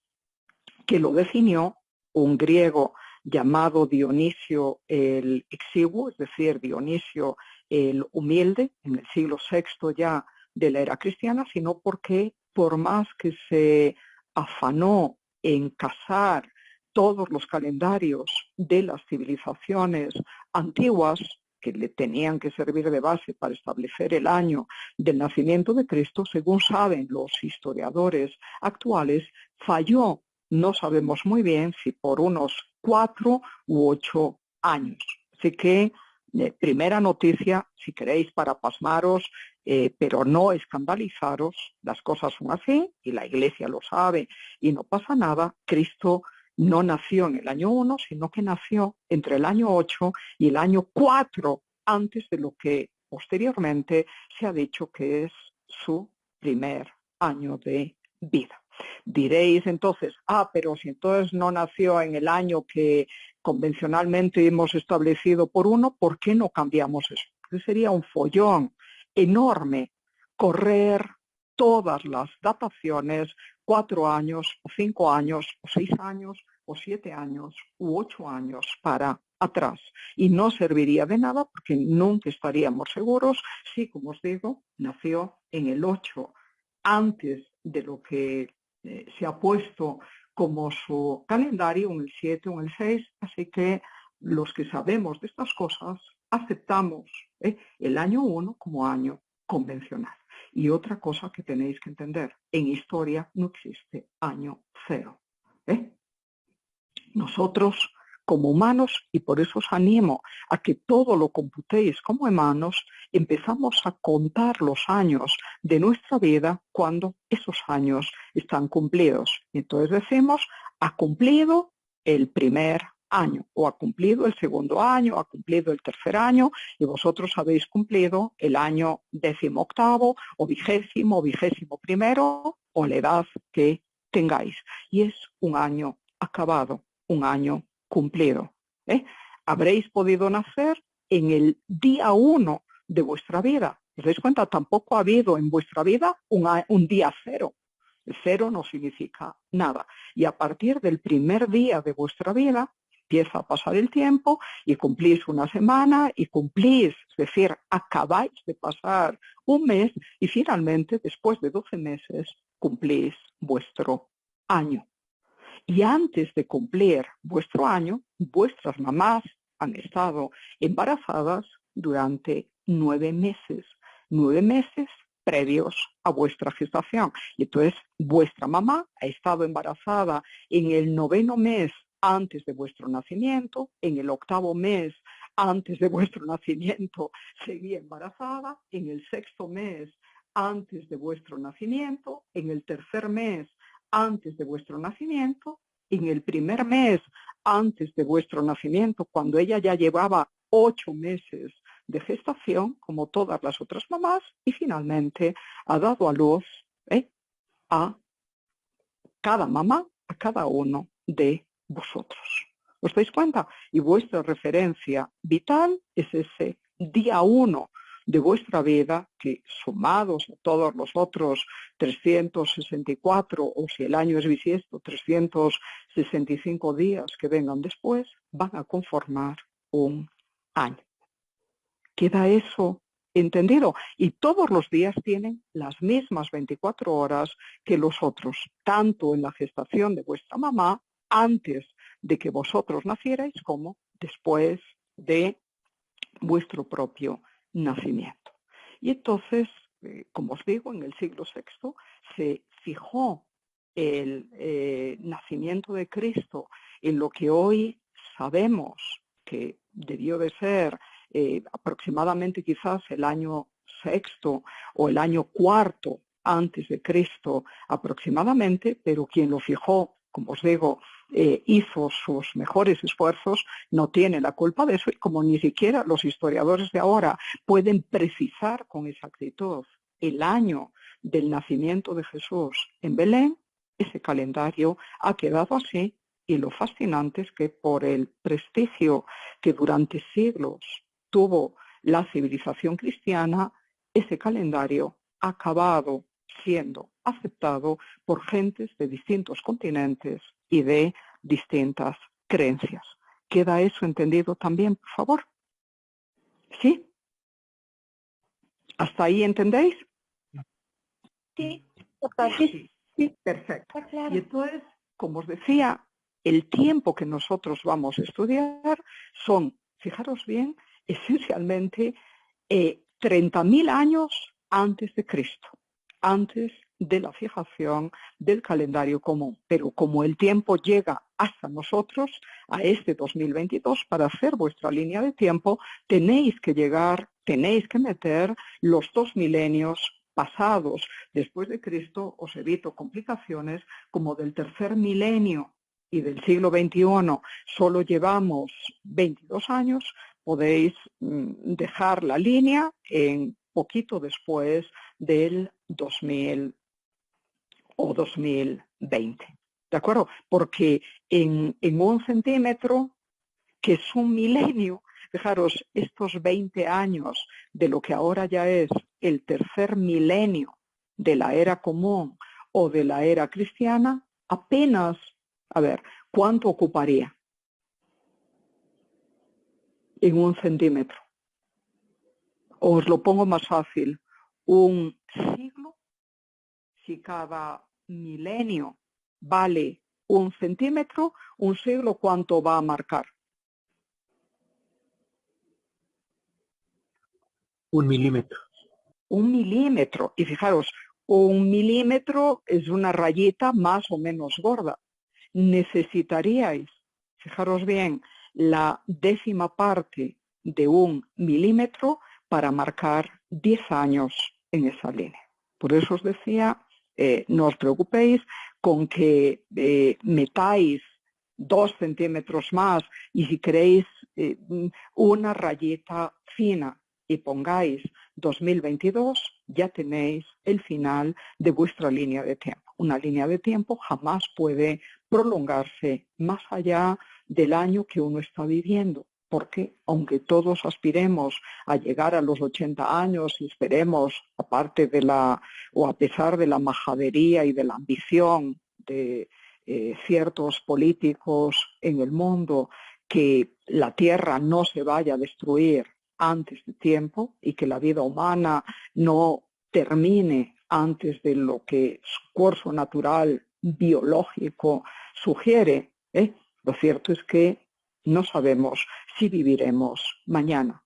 que lo definió, un griego llamado Dionisio el Exiguo, es decir, Dionisio el Humilde, en el siglo VI ya de la era cristiana, sino porque por más que se afanó en casar todos los calendarios de las civilizaciones antiguas, que le tenían que servir de base para establecer el año del nacimiento de Cristo, según saben los historiadores actuales, falló. No sabemos muy bien si por unos 4 u 8 años. Así que, primera noticia, si queréis, para pasmaros, pero no escandalizaros, las cosas son así y la Iglesia lo sabe y no pasa nada. Cristo no nació en el año 1, sino que nació entre el año 8 y el año 4, antes de lo que posteriormente se ha dicho que es su primer año de vida. Diréis entonces, pero si entonces no nació en el año que convencionalmente hemos establecido por 1, ¿por qué no cambiamos eso? Porque sería un follón enorme correr todas las dataciones 4 años, o 5 años, o 6 años, o 7 años, u 8 años para atrás. Y no serviría de nada porque nunca estaríamos seguros si, como os digo, nació en el 8 antes de lo que se ha puesto como su calendario, en el 7 o en el 6, así que los que sabemos de estas cosas aceptamos el año 1 como año convencional. Y otra cosa que tenéis que entender, en historia no existe año 0. Nosotros como humanos, y por eso os animo a que todo lo computéis como humanos, empezamos a contar los años de nuestra vida cuando esos años están cumplidos. Y entonces decimos, ha cumplido el primer año, o ha cumplido el segundo año, o ha cumplido el tercer año, y vosotros habéis cumplido el año 18º, o 20º, o 21º, o la edad que tengáis. Y es un año acabado, un año cumplido. Habréis podido nacer en el día 1 de vuestra vida. ¿Os dais cuenta? Tampoco ha habido en vuestra vida un día 0. El 0 no significa nada. Y a partir del primer día de vuestra vida, empieza a pasar el tiempo y cumplís una semana y cumplís, es decir, acabáis de pasar un mes y finalmente, después de 12 meses, cumplís vuestro año. Y antes de cumplir vuestro año, vuestras mamás han estado embarazadas durante 9 meses. 9 meses previos a vuestra gestación. Y entonces vuestra mamá ha estado embarazada en el 9º mes antes de vuestro nacimiento, en el 8º mes antes de vuestro nacimiento seguía embarazada, en el 6º mes antes de vuestro nacimiento, en el 3er mes antes de vuestro nacimiento en el primer mes antes de vuestro nacimiento, cuando ella ya llevaba 8 meses de gestación, como todas las otras mamás, y finalmente ha dado a luz a cada mamá, a cada uno de vosotros. ¿Os dais cuenta? Y vuestra referencia vital es ese día 1 de vuestra vida, que sumados a todos los otros 364, o si el año es bisiesto, 365 días que vengan después, van a conformar un año. ¿Queda eso entendido? Y todos los días tienen las mismas 24 horas que los otros, tanto en la gestación de vuestra mamá, antes de que vosotros nacierais, como después de vuestro propio nacimiento. Y entonces, como os digo, en el siglo VI se fijó el nacimiento de Cristo en lo que hoy sabemos que debió de ser aproximadamente quizás el año sexto o el año cuarto antes de Cristo aproximadamente, pero quien lo fijó, como os digo, hizo sus mejores esfuerzos, no tiene la culpa de eso, y como ni siquiera los historiadores de ahora pueden precisar con exactitud el año del nacimiento de Jesús en Belén, ese calendario ha quedado así, y lo fascinante es que por el prestigio que durante siglos tuvo la civilización cristiana, ese calendario ha acabado siendo aceptado por gentes de distintos continentes y de distintas creencias. ¿Queda eso entendido también, por favor? ¿Sí? ¿Hasta ahí entendéis? Sí, Sí, perfecto. está claro. Y entonces, como os decía, el tiempo que nosotros vamos a estudiar son, fijaros bien, esencialmente 30.000 años antes de Cristo, antes de la fijación del calendario común. Pero como el tiempo llega hasta nosotros, a este 2022, para hacer vuestra línea de tiempo, tenéis que meter los 2 milenios pasados después de Cristo. Os evito complicaciones, como del tercer milenio y del siglo XXI solo llevamos 22 años, podéis dejar la línea en poquito después del 2000 o 2020. ¿De acuerdo? Porque en 1 centímetro, que es un milenio, fijaros, estos 20 años de lo que ahora ya es el tercer milenio de la era común o de la era cristiana, apenas, a ver, ¿cuánto ocuparía en 1 centímetro? Os lo pongo más fácil, un siglo. Si cada milenio vale 1 centímetro, un siglo, ¿cuánto va a marcar? 1 milímetro. 1 milímetro. Y fijaros, 1 milímetro es una rayita más o menos gorda. Necesitaríais, fijaros bien, la 10ª parte de 1 milímetro para marcar 10 años en esa línea. Por eso os decía, no os preocupéis con que metáis 2 centímetros más, y si queréis una rayita fina y pongáis 2022, ya tenéis el final de vuestra línea de tiempo. Una línea de tiempo jamás puede prolongarse más allá del año que uno está viviendo, porque aunque todos aspiremos a llegar a los 80 años y esperemos, aparte de o a pesar de la majadería y de la ambición de ciertos políticos en el mundo, que la Tierra no se vaya a destruir antes de tiempo y que la vida humana no termine antes de lo que su curso natural biológico sugiere, lo cierto es que no sabemos si viviremos mañana.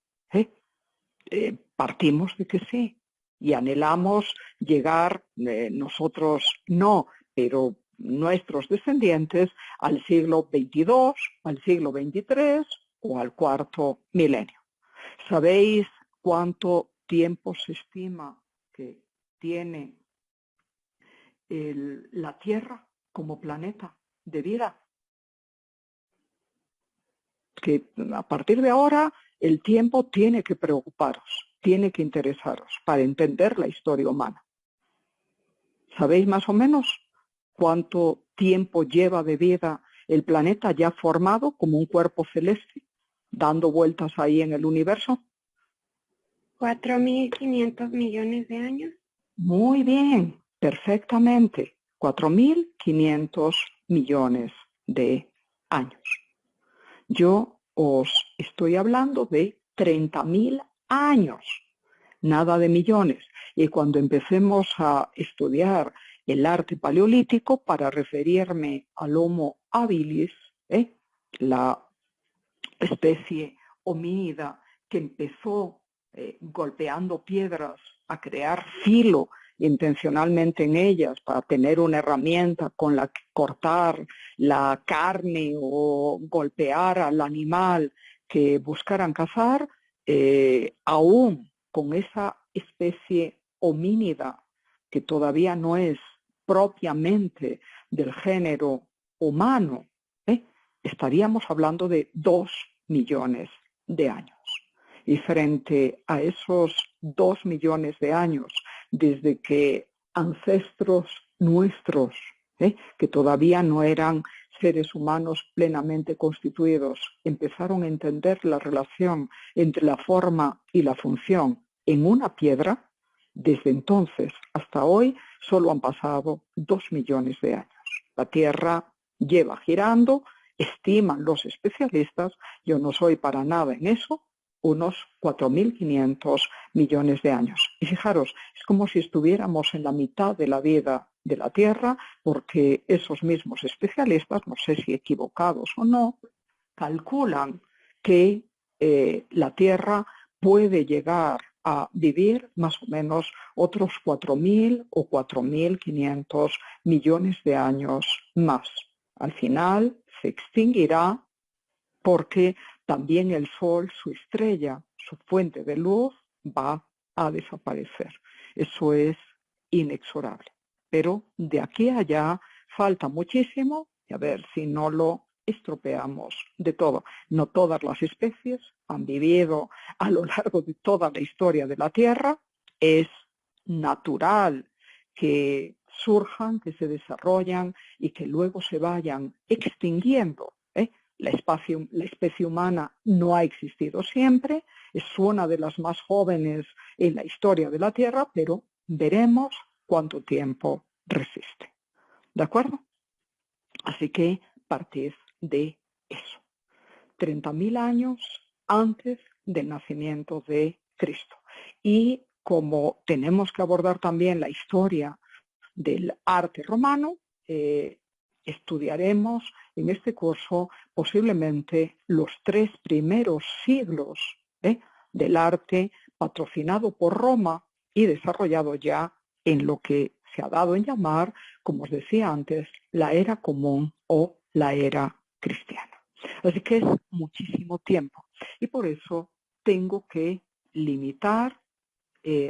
Partimos de que sí y anhelamos llegar, nosotros no, pero nuestros descendientes, al siglo XXII, al siglo XXIII o al 4.º milenio. ¿Sabéis cuánto tiempo se estima que tiene la Tierra como planeta de vida? que a partir de ahora el tiempo tiene que preocuparos, tiene que interesaros para entender la historia humana. ¿Sabéis más o menos cuánto tiempo lleva de vida el planeta ya formado como un cuerpo celeste, dando vueltas ahí en el universo? 4.500 millones de años. Muy bien, perfectamente. 4.500 millones de años. Yo os estoy hablando de 30.000 años, nada de millones. Y cuando empecemos a estudiar el arte paleolítico, para referirme al Homo habilis, la especie homínida que empezó golpeando piedras a crear filo intencionalmente en ellas para tener una herramienta con la que cortar la carne o golpear al animal que buscaran cazar, aún con esa especie homínida que todavía no es propiamente del género humano, estaríamos hablando de 2 millones de años. Y frente a esos 2 millones de años, desde que ancestros nuestros, que todavía no eran seres humanos plenamente constituidos, empezaron a entender la relación entre la forma y la función en una piedra, desde entonces hasta hoy solo han pasado 2 millones de años. La Tierra lleva girando, estiman los especialistas, yo no soy para nada en eso, unos 4.500 millones de años. Y fijaros, es como si estuviéramos en la mitad de la vida de la Tierra, porque esos mismos especialistas, no sé si equivocados o no, calculan que la Tierra puede llegar a vivir más o menos otros 4.000 o 4.500 millones de años más. Al final se extinguirá porque también el Sol, su estrella, su fuente de luz, va a desaparecer. Eso es inexorable. Pero de aquí a allá falta muchísimo, y a ver si no lo estropeamos de todo. No todas las especies han vivido a lo largo de toda la historia de la Tierra. Es natural que surjan, que se desarrollan y que luego se vayan extinguiendo. La especie humana no ha existido siempre, es una de las más jóvenes en la historia de la Tierra, pero veremos cuánto tiempo resiste. ¿De acuerdo? Así que partid de eso. 30.000 años antes del nacimiento de Cristo. Y como tenemos que abordar también la historia del arte romano, estudiaremos en este curso posiblemente los 3 primeros siglos del arte patrocinado por Roma y desarrollado ya en lo que se ha dado en llamar, como os decía antes, la era común o la era cristiana. Así que es muchísimo tiempo y por eso tengo que limitar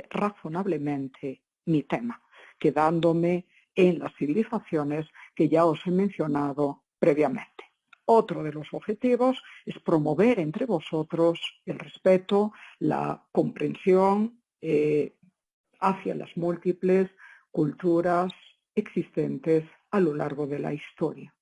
razonablemente mi tema, quedándome en las civilizaciones que ya os he mencionado previamente. Otro de los objetivos es promover entre vosotros el respeto, la comprensión hacia las múltiples culturas existentes a lo largo de la historia.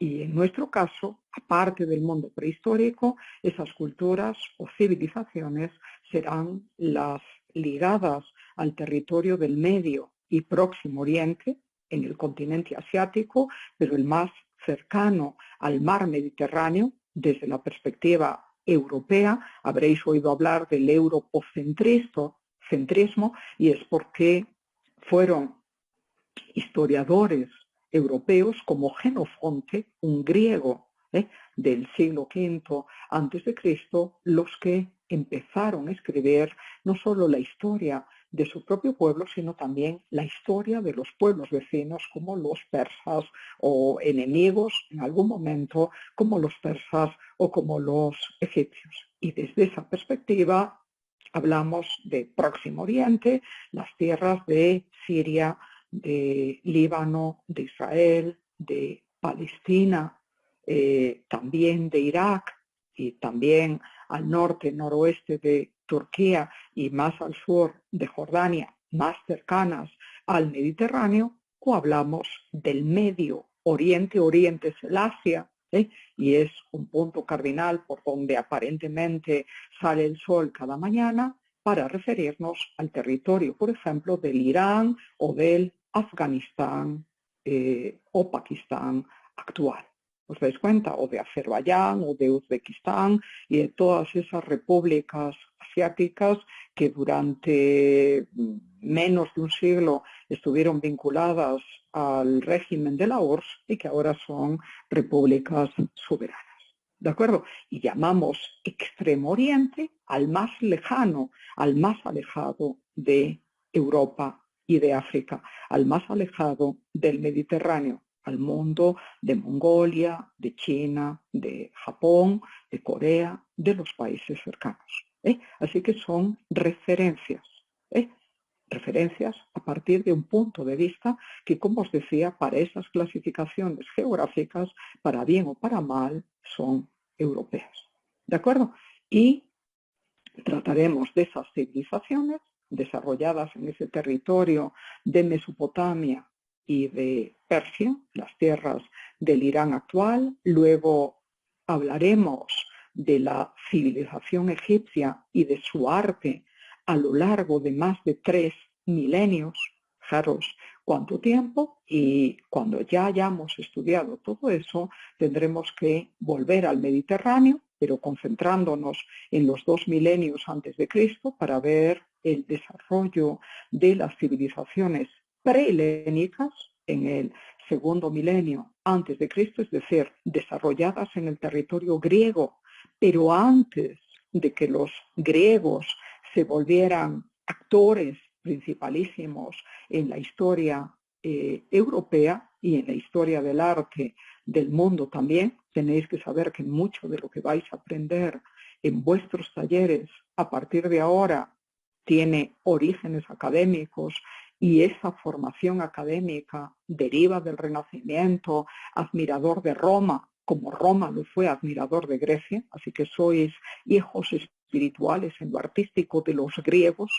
Y en nuestro caso, aparte del mundo prehistórico, esas culturas o civilizaciones serán las ligadas al territorio del Medio y Próximo Oriente, en el continente asiático, pero el más cercano al mar Mediterráneo, desde la perspectiva europea. Habréis oído hablar del europocentrismo, y es porque fueron historiadores europeos como Jenofonte, un griego del siglo V a.C., los que empezaron a escribir no solo la historia de su propio pueblo, sino también la historia de los pueblos vecinos como los persas, o enemigos en algún momento como los persas o como los egipcios. Y desde esa perspectiva hablamos de Próximo Oriente, las tierras de Siria, de Líbano, de Israel, de Palestina, también de Irak y también al norte, noroeste de Turquía y más al sur de Jordania, más cercanas al Mediterráneo, o hablamos del Medio Oriente, Oriente es el Asia, y es un punto cardinal por donde aparentemente sale el sol cada mañana, para referirnos al territorio, por ejemplo, del Irán o del Afganistán o Pakistán actual. ¿Os dais cuenta? O de Azerbaiyán o de Uzbekistán y de todas esas repúblicas asiáticas que durante menos de un siglo estuvieron vinculadas al régimen de la URSS y que ahora son repúblicas soberanas. ¿De acuerdo? Y llamamos Extremo Oriente al más lejano, al más alejado de Europa y de África, al más alejado del Mediterráneo, al mundo de Mongolia, de China, de Japón, de Corea, de los países cercanos. Así que son referencias. Referencias a partir de un punto de vista que, como os decía, para esas clasificaciones geográficas, para bien o para mal, son europeas. ¿De acuerdo? Y trataremos de esas civilizaciones desarrolladas en ese territorio de Mesopotamia y de Persia, las tierras del Irán actual. Luego hablaremos de la civilización egipcia y de su arte a lo largo de más de 3 milenios, fijaros cuánto tiempo, y cuando ya hayamos estudiado todo eso, tendremos que volver al Mediterráneo, pero concentrándonos en los 2 milenios antes de Cristo para ver el desarrollo de las civilizaciones prehelénicas en el segundo milenio antes de Cristo, es decir, desarrolladas en el territorio griego, pero antes de que los griegos se volvieran actores principalísimos en la historia europea y en la historia del arte del mundo también. Tenéis que saber que mucho de lo que vais a aprender en vuestros talleres a partir de ahora tiene orígenes académicos, y esa formación académica deriva del Renacimiento, admirador de Roma, como Roma lo fue admirador de Grecia, así que sois hijos espirituales en lo artístico de los griegos,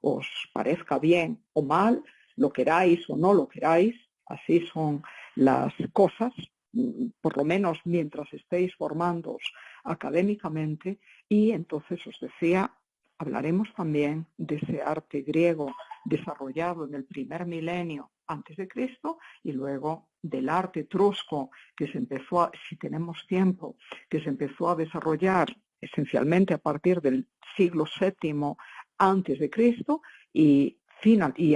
os parezca bien o mal, lo queráis o no lo queráis, así son las cosas, por lo menos mientras estéis formándoos académicamente. Y entonces os decía, hablaremos también de ese arte griego desarrollado en el primer milenio antes de Cristo, y luego del arte etrusco que se empezó, si tenemos tiempo, que se empezó a desarrollar esencialmente a partir del siglo VII antes de Cristo y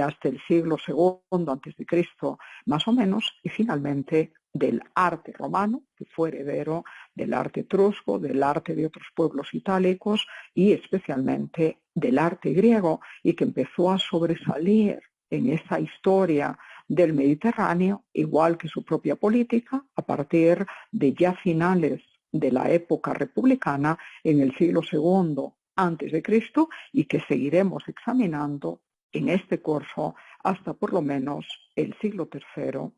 hasta el siglo II antes de Cristo, más o menos, y finalmente del arte romano, que fue heredero del arte etrusco, del arte de otros pueblos itálicos y especialmente del arte griego, y que empezó a sobresalir en esa historia del Mediterráneo, igual que su propia política, a partir de ya finales de la época republicana en el siglo II antes de Cristo, y que seguiremos examinando en este curso hasta por lo menos el siglo III,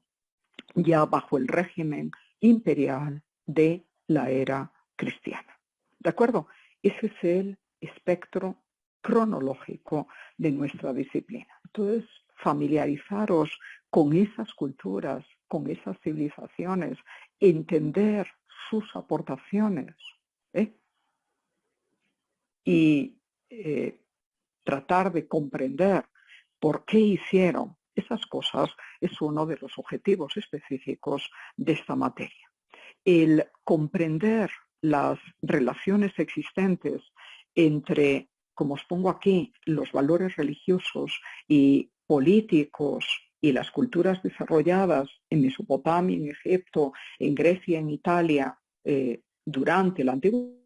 ya bajo el régimen imperial de la era cristiana. ¿De acuerdo? Ese es el espectro cronológico de nuestra disciplina. Entonces, familiarizaros con esas culturas, con esas civilizaciones, entender sus aportaciones, y tratar de comprender por qué hicieron esas cosas es uno de los objetivos específicos de esta materia. El comprender las relaciones existentes entre, como os pongo aquí, los valores religiosos y políticos y las culturas desarrolladas en Mesopotamia, en Egipto, en Grecia, en Italia, durante la antigüedad,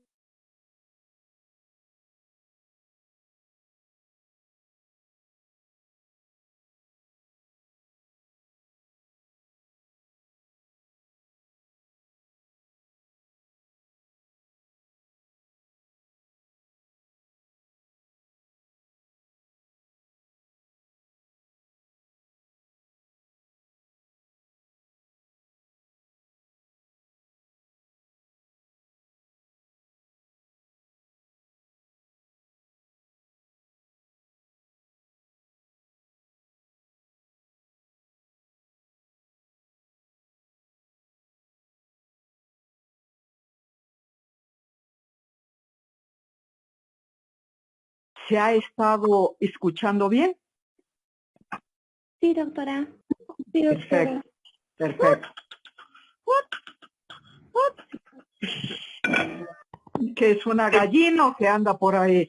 ¿Se ha estado escuchando bien? Sí, doctora. Sí, doctora. Perfecto. Que es una gallina o que anda por ahí.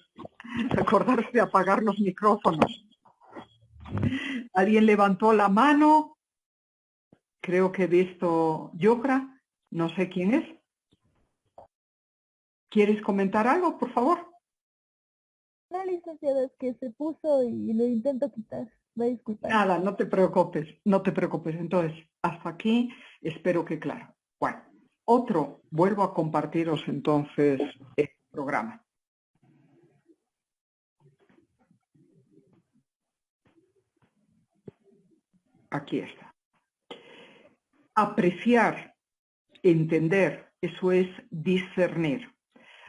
Acordarse de apagar los micrófonos. ¿Alguien levantó la mano? Creo que he visto Yocra. No sé quién es. ¿Quieres comentar algo, por favor? No, licenciada, es que se puso y lo intento quitar. Va a disculpar. Nada, no te preocupes, no te preocupes. Entonces, hasta aquí, espero que claro. Bueno, vuelvo a compartiros entonces el programa. Aquí está. Apreciar, entender, eso es discernir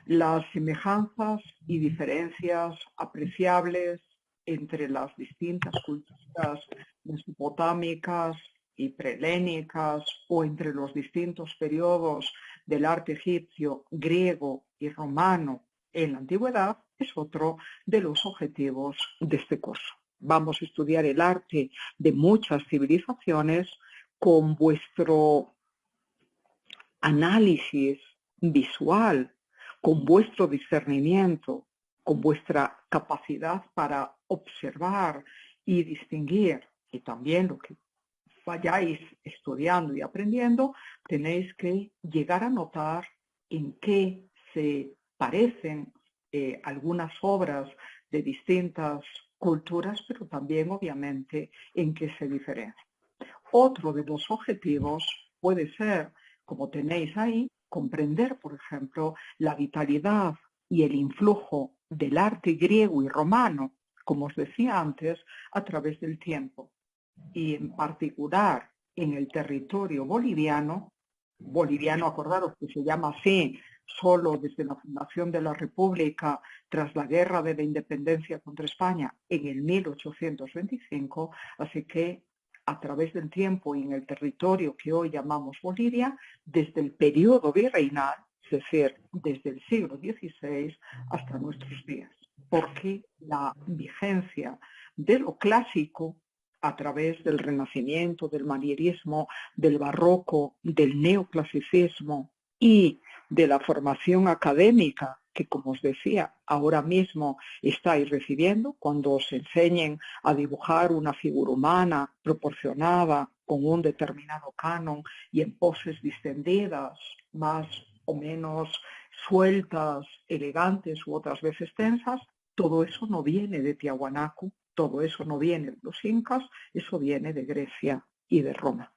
las semejanzas y diferencias apreciables entre las distintas culturas mesopotámicas y prehelénicas o entre los distintos periodos del arte egipcio, griego y romano en la antigüedad es otro de los objetivos de este curso. Vamos a estudiar el arte de muchas civilizaciones con vuestro análisis visual, con vuestro discernimiento, con vuestra capacidad para observar y distinguir, y también lo que vayáis estudiando y aprendiendo, tenéis que llegar a notar en qué se parecen algunas obras de distintas culturas, pero también obviamente en qué se diferencian. Otro de los objetivos puede ser, como tenéis ahí, comprender, por ejemplo, la vitalidad y el influjo del arte griego y romano, como os decía antes, a través del tiempo. Y en particular en el territorio boliviano, acordaros que se llama así solo desde la fundación de la República tras la Guerra de la Independencia contra España en el 1825, así que a través del tiempo y en el territorio que hoy llamamos Bolivia, desde el periodo virreinal, es decir, desde el siglo XVI hasta nuestros días, porque la vigencia de lo clásico a través del Renacimiento, del manierismo, del barroco, del neoclasicismo y de la formación académica que, como os decía, ahora mismo estáis recibiendo cuando os enseñen a dibujar una figura humana proporcionada con un determinado canon y en poses distendidas, más o menos sueltas, elegantes u otras veces tensas. Todo eso no viene de Tiahuanaco, todo eso no viene de los incas, eso viene de Grecia y de Roma.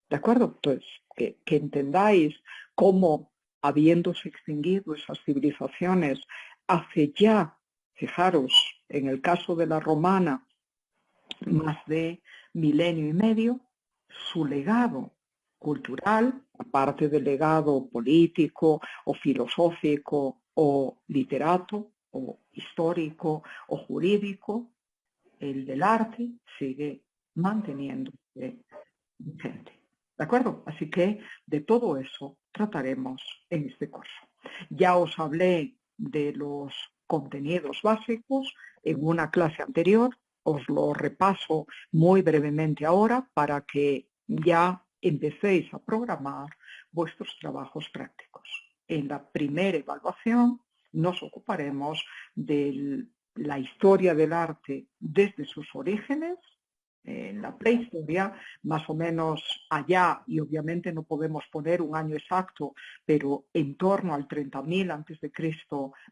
¿De acuerdo? Entonces, que entendáis cómo, habiéndose extinguido esas civilizaciones hace ya, fijaros, en el caso de la romana, más de milenio y medio, su legado cultural, aparte del legado político o filosófico o literato o histórico o jurídico, el del arte sigue manteniéndose vigente. ¿De acuerdo? Así que de todo eso trataremos en este curso. Ya os hablé de los contenidos básicos en una clase anterior, os lo repaso muy brevemente ahora para que ya empecéis a programar vuestros trabajos prácticos. En la primera evaluación nos ocuparemos de la historia del arte desde sus orígenes, en la prehistoria, más o menos allá, y obviamente no podemos poner un año exacto, pero en torno al 30.000 a.C.,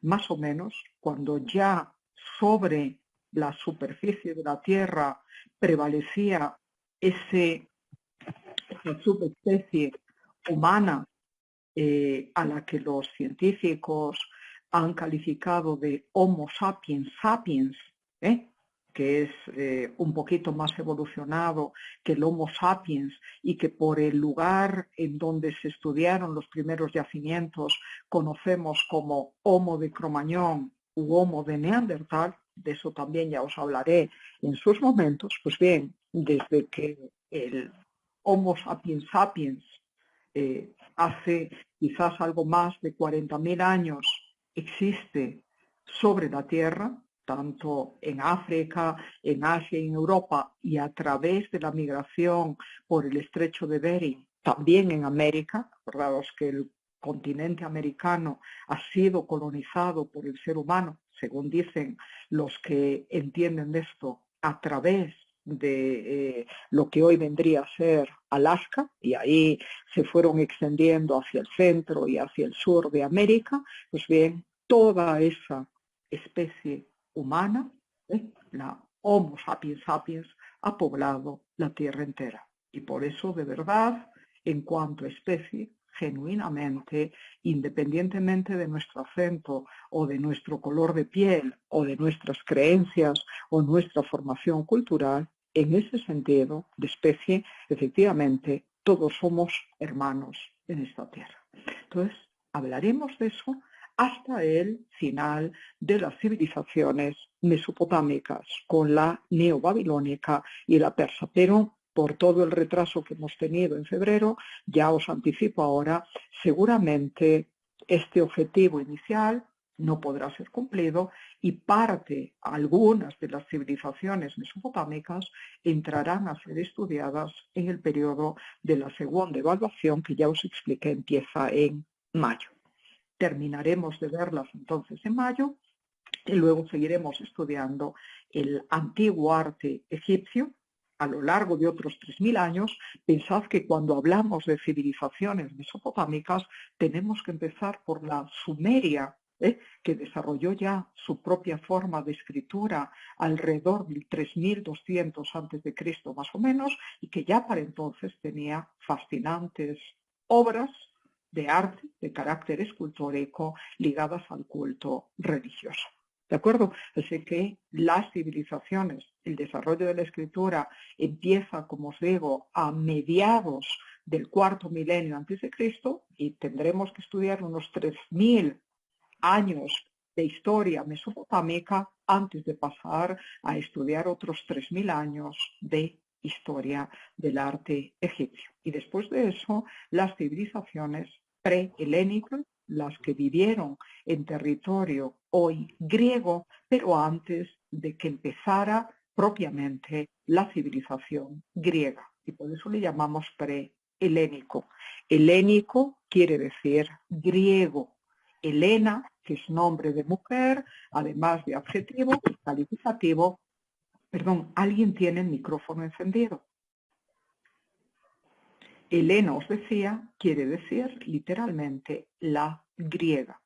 más o menos, cuando ya sobre la superficie de la Tierra prevalecía esa subespecie humana a la que los científicos han calificado de Homo sapiens sapiens, que es un poquito más evolucionado que el Homo sapiens y que por el lugar en donde se estudiaron los primeros yacimientos conocemos como Homo de Cromañón u Homo de Neandertal. De eso también ya os hablaré en sus momentos. Pues bien, desde que el Homo sapiens sapiens hace quizás algo más de 40.000 años existe sobre la Tierra, tanto en África, en Asia y en Europa, y a través de la migración por el estrecho de Bering, también en América. Acordaos que el continente americano ha sido colonizado por el ser humano, según dicen los que entienden de esto, a través de lo que hoy vendría a ser Alaska, y ahí se fueron extendiendo hacia el centro y hacia el sur de América. Pues bien, toda esa especie humana, la Homo sapiens sapiens, ha poblado la Tierra entera. Y por eso, de verdad, en cuanto a especie, genuinamente, independientemente de nuestro acento o de nuestro color de piel o de nuestras creencias o nuestra formación cultural, en ese sentido de especie, efectivamente, todos somos hermanos en esta tierra. Entonces, hablaremos de eso hasta el final de las civilizaciones mesopotámicas, con la neobabilónica y la persa. Pero por todo el retraso que hemos tenido en febrero, ya os anticipo ahora, seguramente este objetivo inicial no podrá ser cumplido y algunas de las civilizaciones mesopotámicas entrarán a ser estudiadas en el periodo de la segunda evaluación, que ya os expliqué, empieza en mayo. Terminaremos de verlas entonces en mayo y luego seguiremos estudiando el antiguo arte egipcio a lo largo de otros 3000 años. Pensad que cuando hablamos de civilizaciones mesopotámicas tenemos que empezar por la Sumeria, que desarrolló ya su propia forma de escritura alrededor del 3200 a.C. más o menos, y que ya para entonces tenía fascinantes obras de arte de carácter escultórico ligadas al culto religioso. ¿De acuerdo? Así que las civilizaciones, el desarrollo de la escritura empieza, como os digo, a mediados del cuarto milenio antes de Cristo, y tendremos que estudiar unos 3000 años de historia mesopotámica antes de pasar a estudiar otros 3000 años de historia del arte egipcio. Y después de eso, las civilizaciones prehelénicas, las que vivieron en territorio hoy griego, pero antes de que empezara propiamente la civilización griega. Y por eso le llamamos prehelénico. Helénico quiere decir griego. Helena, que es nombre de mujer, además de adjetivo, calificativo. Perdón, ¿alguien tiene el micrófono encendido? Helena, os decía, quiere decir literalmente la griega.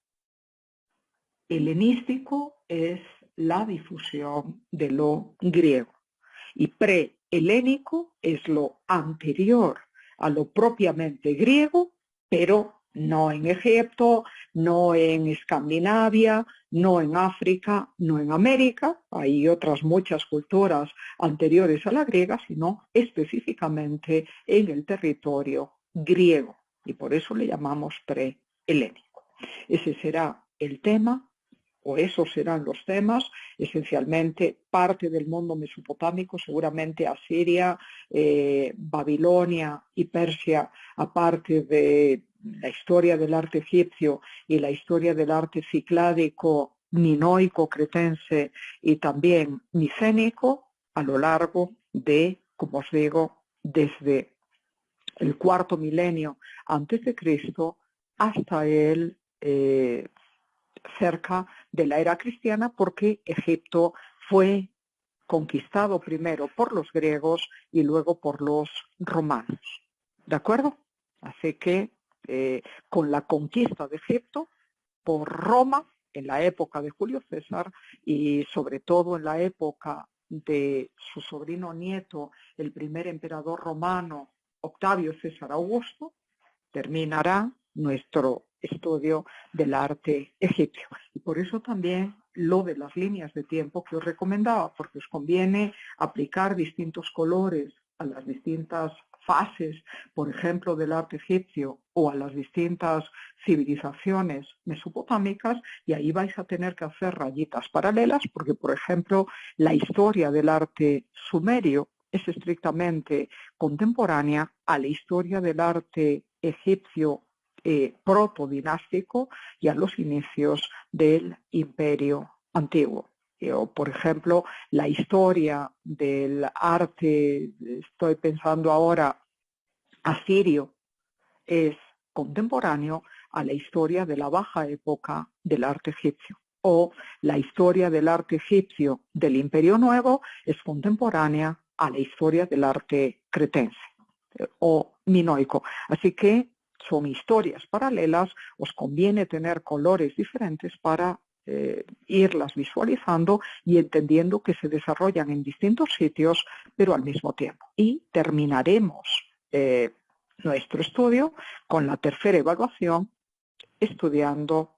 Helenístico es la difusión de lo griego. Y prehelénico es lo anterior a lo propiamente griego, pero no en Egipto, no en Escandinavia, no en África, no en América. Hay otras muchas culturas anteriores a la griega, sino específicamente en el territorio griego. Y por eso le llamamos prehelénico. Ese será el tema, o esos serán los temas, esencialmente parte del mundo mesopotámico, seguramente Asiria, Babilonia y Persia, aparte de la historia del arte egipcio y la historia del arte cicládico, minoico, cretense y también micénico, a lo largo de, como os digo, desde el cuarto milenio antes de Cristo hasta el cerca de la era cristiana, porque Egipto fue conquistado primero por los griegos y luego por los romanos. ¿De acuerdo? Así que con la conquista de Egipto por Roma en la época de Julio César y sobre todo en la época de su sobrino nieto, el primer emperador romano, Octavio César Augusto, terminará nuestro estudio del arte egipcio. Y por eso también lo de las líneas de tiempo que os recomendaba, porque os conviene aplicar distintos colores a las distintas fases, por ejemplo, del arte egipcio o a las distintas civilizaciones mesopotámicas, y ahí vais a tener que hacer rayitas paralelas, porque, por ejemplo, la historia del arte sumerio es estrictamente contemporánea a la historia del arte egipcio protodinástico y a los inicios del Imperio Antiguo. O, por ejemplo, la historia del arte, estoy pensando ahora, asirio, es contemporáneo a la historia de la baja época del arte egipcio. O la historia del arte egipcio del Imperio Nuevo es contemporánea a la historia del arte cretense o minoico. Así que son historias paralelas, os conviene tener colores diferentes para irlas visualizando y entendiendo que se desarrollan en distintos sitios, pero al mismo tiempo. Y terminaremos nuestro estudio con la tercera evaluación, estudiando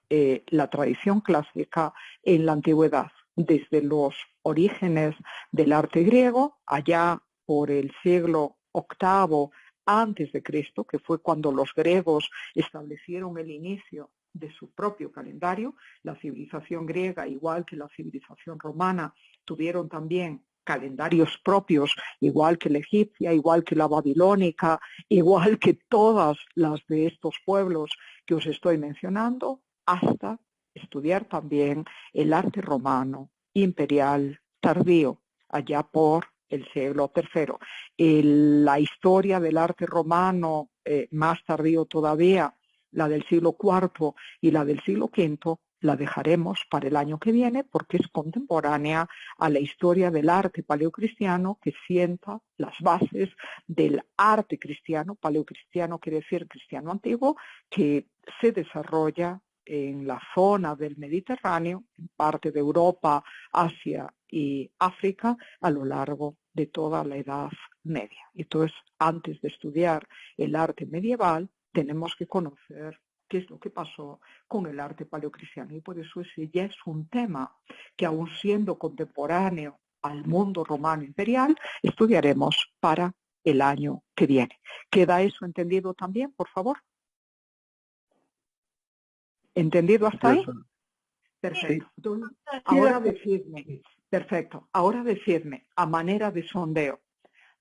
la tradición clásica en la antigüedad, desde los orígenes del arte griego, allá por el siglo VIII antes de Cristo, que fue cuando los griegos establecieron el inicio de su propio calendario. La civilización griega, igual que la civilización romana, tuvieron también calendarios propios, igual que la egipcia, igual que la babilónica, igual que todas las de estos pueblos que os estoy mencionando, hasta estudiar también el arte romano imperial tardío, allá por el siglo III. La historia del arte romano más tardío todavía, la del siglo IV y la del siglo V, la dejaremos para el año que viene porque es contemporánea a la historia del arte paleocristiano que sienta las bases del arte cristiano. Paleocristiano quiere decir cristiano antiguo, que se desarrolla en la zona del Mediterráneo, en parte de Europa, Asia y África, a lo largo de toda la Edad Media. Entonces, antes de estudiar el arte medieval, tenemos que conocer qué es lo que pasó con el arte paleocristiano. Y por eso ese ya es un tema que, aun siendo contemporáneo al mundo romano imperial, estudiaremos para el año que viene. ¿Queda eso entendido también, por favor? ¿Entendido hasta ahí? Perfecto. Entonces, ahora decidme, perfecto, ahora decidme, a manera de sondeo,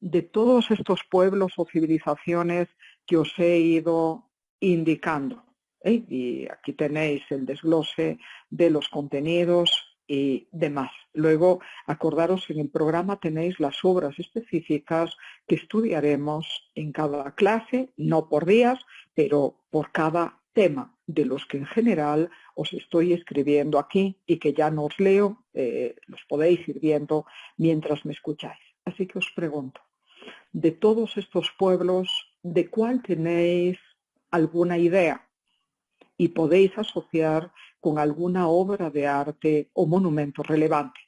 de todos estos pueblos o civilizaciones que os he ido indicando, y aquí tenéis el desglose de los contenidos y demás. Luego, acordaros, en el programa tenéis las obras específicas que estudiaremos en cada clase, no por días, pero por cada tema, de los que en general os estoy escribiendo aquí y que ya no os leo, los podéis ir viendo mientras me escucháis. Así que os pregunto, de todos estos pueblos, ¿de cuál tenéis alguna idea? Y podéis asociar con alguna obra de arte o monumento relevante.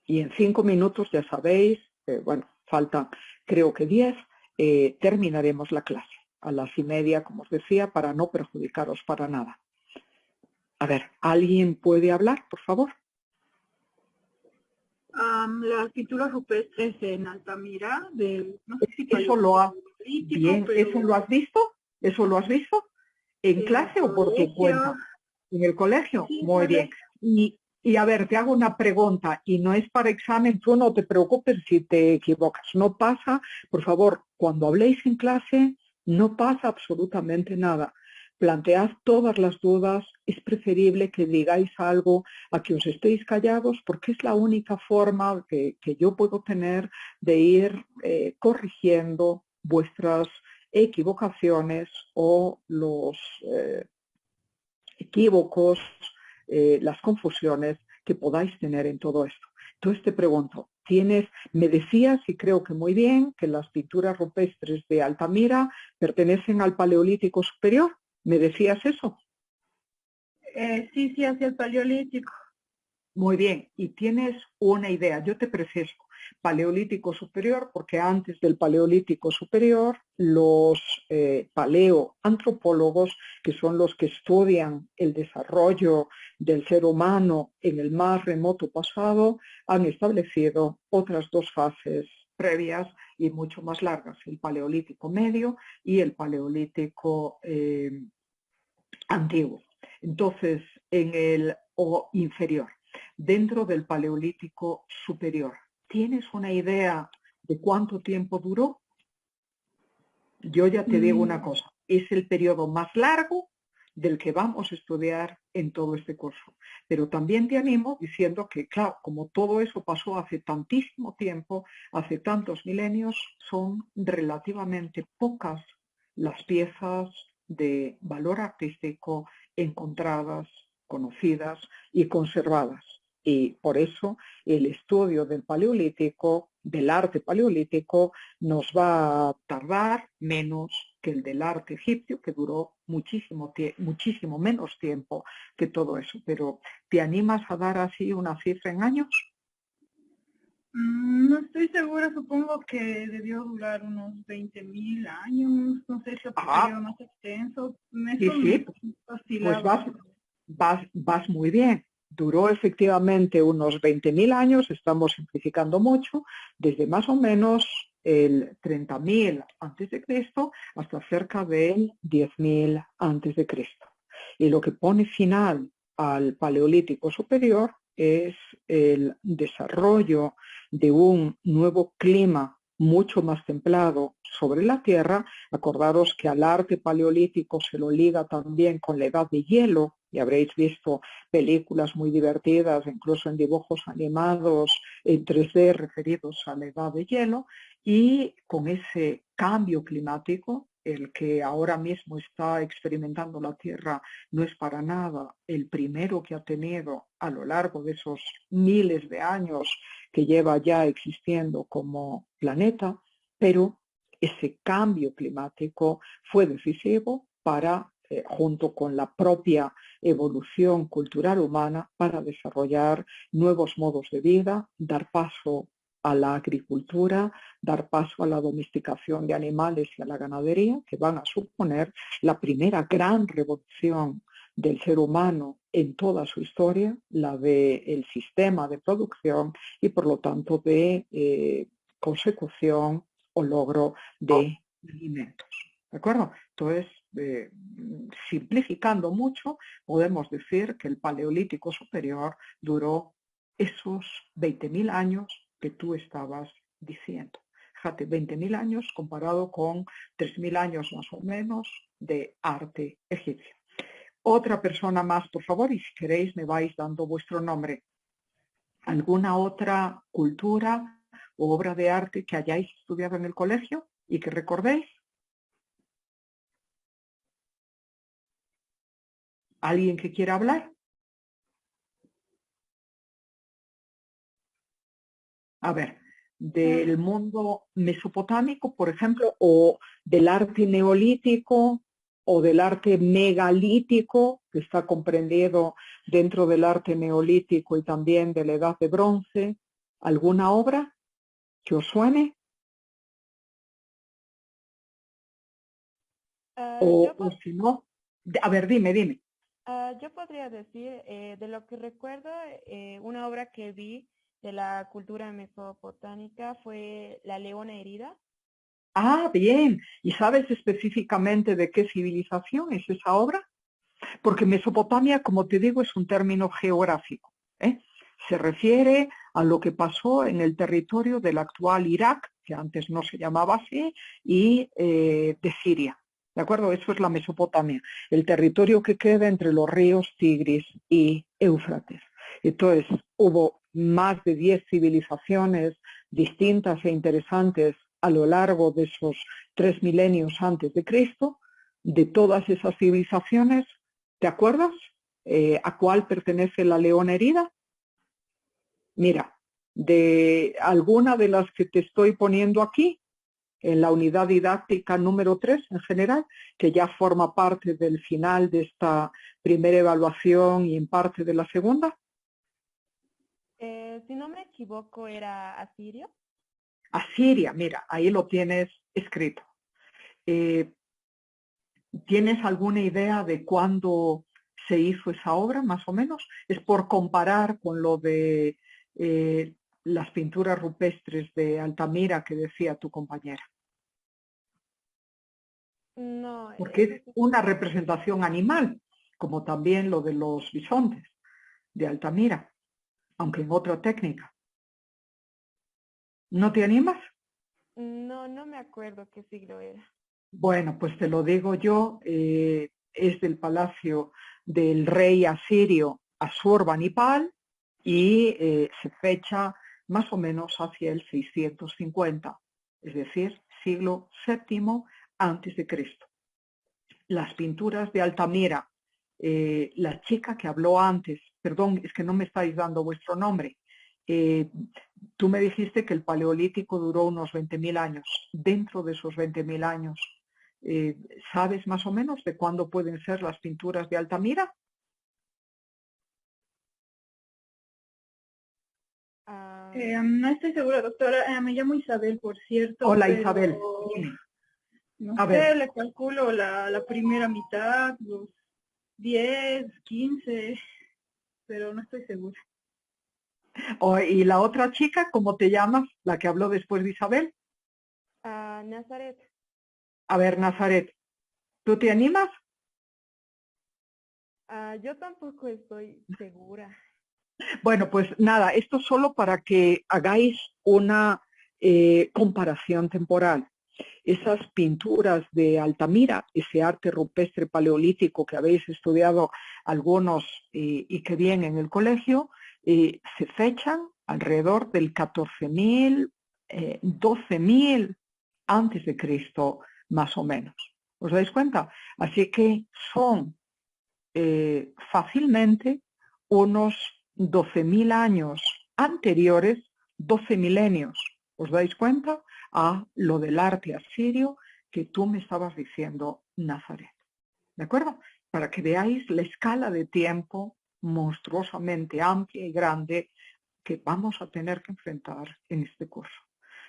Y en 5 minutos, ya sabéis, bueno, faltan creo que 10, terminaremos la clase. A las 1:30, como os decía, para no perjudicaros para nada. A ver, ¿alguien puede hablar, por favor? Las pinturas rupestres en Altamira, no sé si ¿Eso lo has visto? ¿Eso lo has visto? ¿En clase o por tu cuenta? ¿En el colegio? Sí, muy bien. Y a ver, te hago una pregunta, y no es para examen, tú no te preocupes si te equivocas. No pasa, por favor, cuando habléis en clase, no pasa absolutamente nada. Plantead todas las dudas, es preferible que digáis algo a que os estéis callados, porque es la única forma que yo puedo tener de ir corrigiendo vuestras equivocaciones o los equívocos, las confusiones que podáis tener en todo esto. Entonces te pregunto, me decías, y creo que muy bien, que las pinturas rupestres de Altamira pertenecen al Paleolítico Superior. ¿Me decías eso? Sí, hacia el Paleolítico. Muy bien, y tienes una idea, yo te preciso, Paleolítico Superior, porque antes del Paleolítico Superior, los paleoantropólogos, que son los que estudian el desarrollo del ser humano en el más remoto pasado, han establecido otras 2 fases previas y mucho más largas, el Paleolítico Medio y el Paleolítico Antiguo. Entonces, en el inferior, dentro del Paleolítico Superior, ¿tienes una idea de cuánto tiempo duró? Yo ya te digo una cosa, es el periodo más largo del que vamos a estudiar en todo este curso. Pero también te animo diciendo que, claro, como todo eso pasó hace tantísimo tiempo, hace tantos milenios, son relativamente pocas las piezas de valor artístico encontradas, conocidas y conservadas. Y por eso el estudio del Paleolítico, del arte paleolítico, nos va a tardar menos que el del arte egipcio, que duró muchísimo menos tiempo que todo eso. Pero ¿te animas a dar así una cifra en años? No estoy segura, supongo que debió durar unos 20.000 años, no sé si otro periodo más extenso. Sí, Eso sí, pues oscilaba. vas muy bien. Duró efectivamente unos 20.000 años, estamos simplificando mucho, desde más o menos el 30.000 antes de Cristo hasta cerca del 10.000 antes de Cristo. Y lo que pone final al Paleolítico Superior es el desarrollo de un nuevo clima mucho más templado sobre la Tierra. Acordaros que al arte paleolítico se lo liga también con la edad de hielo, y habréis visto películas muy divertidas, incluso en dibujos animados en 3D referidos a la edad de hielo, y con ese cambio climático, el que ahora mismo está experimentando la Tierra no es para nada el primero que ha tenido a lo largo de esos miles de años que lleva ya existiendo como planeta, pero ese cambio climático fue decisivo para, junto con la propia evolución cultural humana, para desarrollar nuevos modos de vida, dar paso a la agricultura, dar paso a la domesticación de animales y a la ganadería, que van a suponer la primera gran revolución del ser humano en toda su historia, la del sistema de producción y por lo tanto de consecución o logro de alimentos. ¿De acuerdo? Entonces, simplificando mucho, podemos decir que el Paleolítico Superior duró esos 20.000 años que tú estabas diciendo. Fíjate, 20.000 años comparado con 3.000 años más o menos de arte egipcio. Otra persona más, por favor, y si queréis me vais dando vuestro nombre. ¿Alguna otra cultura o obra de arte que hayáis estudiado en el colegio y que recordéis? ¿Alguien que quiera hablar? A ver, del mundo mesopotámico, por ejemplo, o del arte neolítico, o del arte megalítico, que está comprendido dentro del arte neolítico y también de la Edad de Bronce. ¿Alguna obra que os suene? O si no, a ver, dime. Yo podría decir, de lo que recuerdo, una obra que vi de la cultura mesopotámica fue La Leona Herida. Ah, bien. ¿Y sabes específicamente de qué civilización es esa obra? Porque Mesopotamia, como te digo, es un término geográfico, ¿eh? Se refiere a lo que pasó en el territorio del actual Irak, que antes no se llamaba así, y de Siria. ¿De acuerdo? Eso es la Mesopotamia, el territorio que queda entre los ríos Tigris y Éufrates. Entonces, hubo más de 10 civilizaciones distintas e interesantes a lo largo de esos 3 milenios antes de Cristo. De todas esas civilizaciones, ¿te acuerdas? ¿A cuál pertenece la leona herida? Mira, de alguna de las que te estoy poniendo aquí, en la unidad didáctica número 3 en general, que ya forma parte del final de esta primera evaluación y en parte de la segunda. Si no me equivoco, era asirio. Asiria, mira, ahí lo tienes escrito. ¿Tienes alguna idea de cuándo se hizo esa obra, más o menos? Es por comparar con lo de las pinturas rupestres de Altamira que decía tu compañera. No, Porque es una representación animal, como también lo de los bisontes de Altamira, aunque en otra técnica. ¿No te animas? no me acuerdo qué siglo era. Bueno, pues te lo digo yo, es del palacio del rey asirio Asurbanipal y se fecha más o menos hacia el 650, es decir, siglo VII antes de Cristo. Las pinturas de Altamira, la chica que habló antes, perdón, es que no me estáis dando vuestro nombre, tú me dijiste que el Paleolítico duró unos 20.000 años. Dentro de esos 20.000 años, ¿sabes más o menos de cuándo pueden ser las pinturas de Altamira? No estoy segura, doctora. Me llamo Isabel, por cierto. Hola, pero Isabel. Dime. No A sé, ver. le calculo la primera mitad, los 10, 15, pero no estoy segura. ¿Y la otra chica, cómo te llamas? La que habló después de Isabel. Nazaret. A ver, Nazaret, ¿tú te animas? Yo tampoco estoy segura. Bueno, pues nada, esto solo para que hagáis una comparación temporal. Esas pinturas de Altamira, ese arte rupestre paleolítico que habéis estudiado algunos y que bien en el colegio, se fechan alrededor del 14.000, 12.000 antes de Cristo, más o menos. ¿Os dais cuenta? Así que son fácilmente unos 12.000 años anteriores, 12 milenios, ¿os dais cuenta? A lo del arte asirio que tú me estabas diciendo, Nazaret. ¿De acuerdo? Para que veáis la escala de tiempo monstruosamente amplia y grande que vamos a tener que enfrentar en este curso.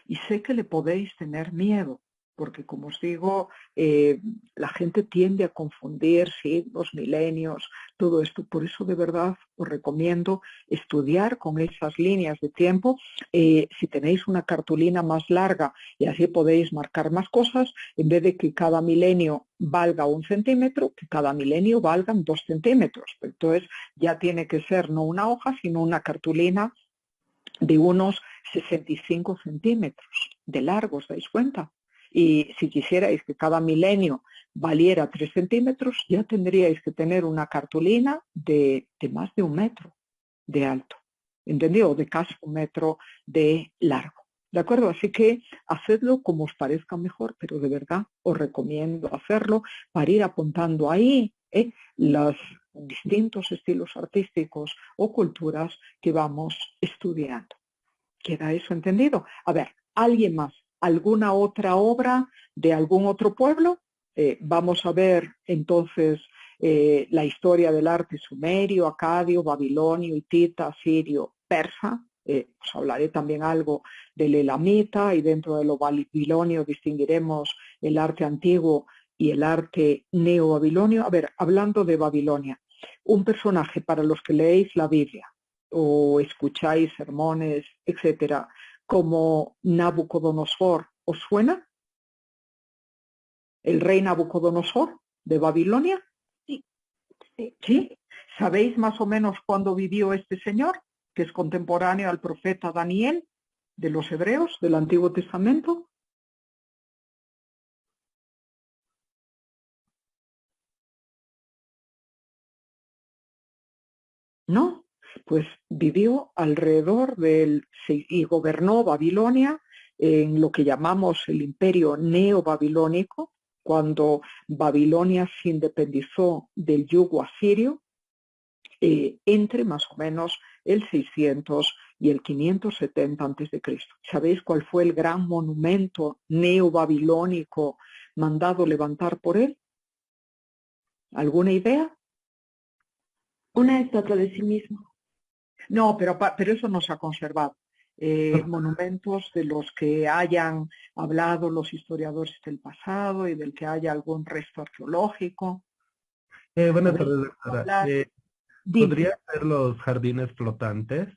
Y sé que le podéis tener miedo, porque como os digo, la gente tiende a confundir siglos, milenios, todo esto. Por eso de verdad os recomiendo estudiar con esas líneas de tiempo. Si tenéis una cartulina más larga y así podéis marcar más cosas, en vez de que cada milenio valga 1 centímetro, que cada milenio valgan 2 centímetros. Entonces ya tiene que ser no una hoja, sino una cartulina de unos 65 centímetros de largo, ¿os dais cuenta? Y si quisierais que cada milenio valiera 3 centímetros, ya tendríais que tener una cartulina de más de 1 metro de alto, ¿entendido? De casi 1 metro de largo, ¿de acuerdo? Así que hacedlo como os parezca mejor, pero de verdad os recomiendo hacerlo para ir apuntando ahí los distintos estilos artísticos o culturas que vamos estudiando. ¿Queda eso entendido? A ver, ¿alguien más? ¿Alguna otra obra de algún otro pueblo? Vamos a ver entonces la historia del arte sumerio, acadio, babilonio, hitita, asirio, persa. Os hablaré también algo del elamita y dentro de lo babilonio distinguiremos el arte antiguo y el arte neobabilonio. A ver, hablando de Babilonia, un personaje para los que leéis la Biblia o escucháis sermones, etcétera, como Nabucodonosor, ¿os suena? ¿El rey Nabucodonosor de Babilonia? Sí. ¿Sí? ¿Sabéis más o menos cuándo vivió este señor, que es contemporáneo al profeta Daniel de los hebreos del Antiguo Testamento? ¿No? Pues vivió alrededor y gobernó Babilonia en lo que llamamos el imperio neobabilónico, cuando Babilonia se independizó del yugo asirio, entre más o menos el 600 y el 570 a.C. ¿Sabéis cuál fue el gran monumento neobabilónico mandado levantar por él? ¿Alguna idea? Una estatua de sí mismo. No, pero eso no se ha conservado. Monumentos de los que hayan hablado los historiadores del pasado y del que haya algún resto arqueológico. Buenas tardes, doctora. ¿Podría ser los jardines flotantes?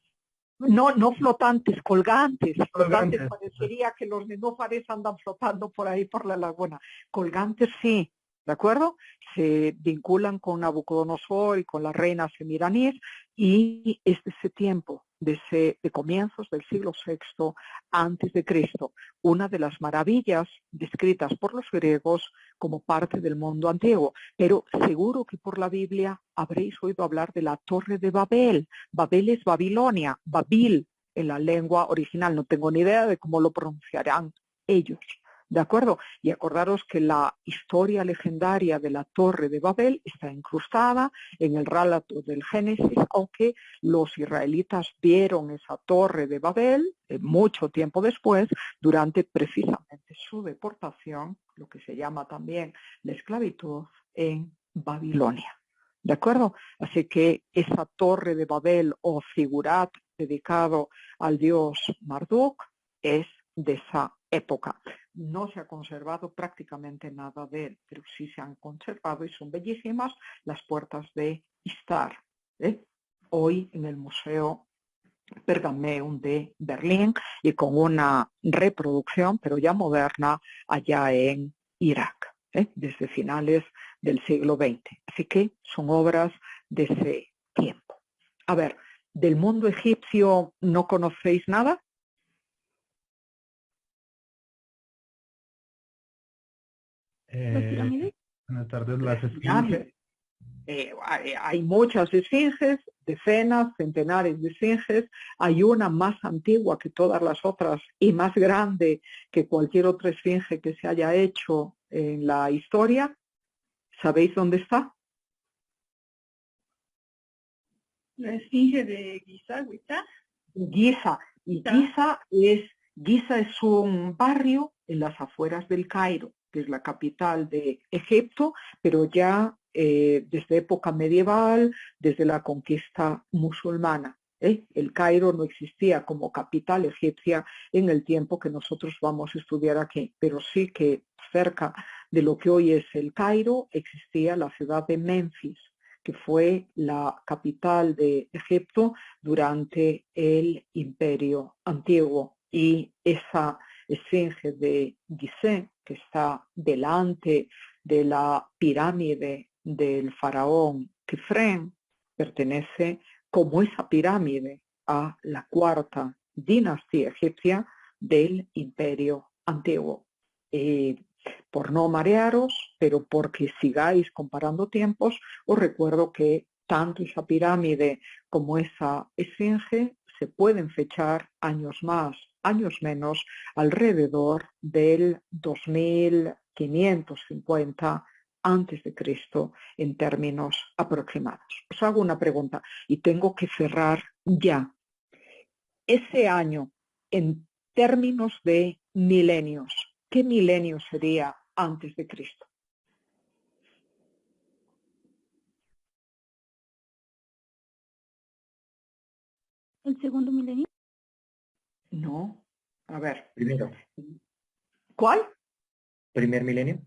No, no flotantes, colgantes. Colgantes. Parecería que los nenúfares andan flotando por ahí por la laguna. Colgantes sí, ¿de acuerdo? Se vinculan con Nabucodonosor y con las reinas semiraníes, y es de ese tiempo, de comienzos del siglo VI antes de Cristo, una de las maravillas descritas por los griegos como parte del mundo antiguo. Pero seguro que por la Biblia habréis oído hablar de la Torre de Babel. Babel es Babilonia, Babil en la lengua original. No tengo ni idea de cómo lo pronunciarán ellos. ¿De acuerdo? Y acordaros que la historia legendaria de la Torre de Babel está incrustada en el relato del Génesis, aunque los israelitas vieron esa Torre de Babel mucho tiempo después, durante precisamente su deportación, lo que se llama también la esclavitud en Babilonia. ¿De acuerdo? Así que esa Torre de Babel o figurat dedicado al dios Marduk es de esa época. No se ha conservado prácticamente nada de él, pero sí se han conservado y son bellísimas las puertas de Istar, hoy en el Museo Pergameum de Berlín, y con una reproducción, pero ya moderna, allá en Irak, desde finales del siglo XX. Así que son obras de ese tiempo. A ver, ¿del mundo egipcio no conocéis nada? ¿Las pirámides? Buenas tardes, las esfinges. Hay muchas esfinges, decenas, centenares de esfinges. Hay una más antigua que todas las otras y más grande que cualquier otra esfinge que se haya hecho en la historia. ¿Sabéis dónde está? La esfinge de Giza, Giza. Y Giza es un barrio en las afueras del Cairo, que es la capital de Egipto, pero ya desde época medieval, desde la conquista musulmana. El Cairo no existía como capital egipcia en el tiempo que nosotros vamos a estudiar aquí, pero sí que cerca de lo que hoy es el Cairo existía la ciudad de Menfis, que fue la capital de Egipto durante el Imperio Antiguo. Y esa esfinge de Gizeh, que está delante de la pirámide del faraón Kefren, pertenece como esa pirámide a la cuarta dinastía egipcia del Imperio Antiguo. Por no marearos, pero porque sigáis comparando tiempos, os recuerdo que tanto esa pirámide como esa esfinge se pueden fechar años más, años menos, alrededor del 2550 antes de Cristo en términos aproximados. Os hago una pregunta y tengo que cerrar ya. Ese año, en términos de milenios, ¿qué milenio sería antes de Cristo? ¿El segundo milenio? No. A ver. Primero. ¿Cuál? Primer milenio.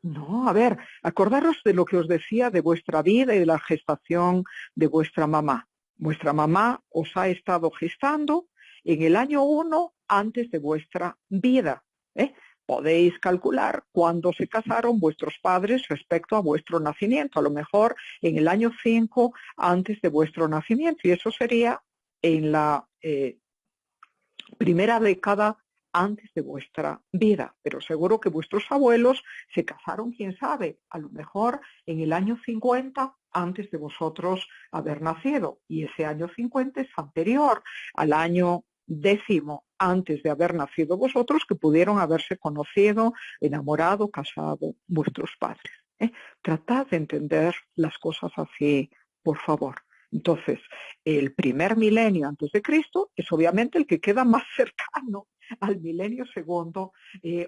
No, a ver, acordaros de lo que os decía de vuestra vida y de la gestación de vuestra mamá. Vuestra mamá os ha estado gestando en el año 1 antes de vuestra vida. Podéis calcular cuándo se casaron vuestros padres respecto a vuestro nacimiento, a lo mejor en el año 5 antes de vuestro nacimiento, y eso sería en la primera década antes de vuestra vida. Pero seguro que vuestros abuelos se casaron, quién sabe, a lo mejor en el año 50 antes de vosotros haber nacido, y ese año 50 es anterior al año 10 antes de haber nacido vosotros, que pudieron haberse conocido, enamorado, casado vuestros padres. Tratad de entender las cosas así, por favor. Entonces, el primer milenio antes de Cristo es obviamente el que queda más cercano al milenio segundo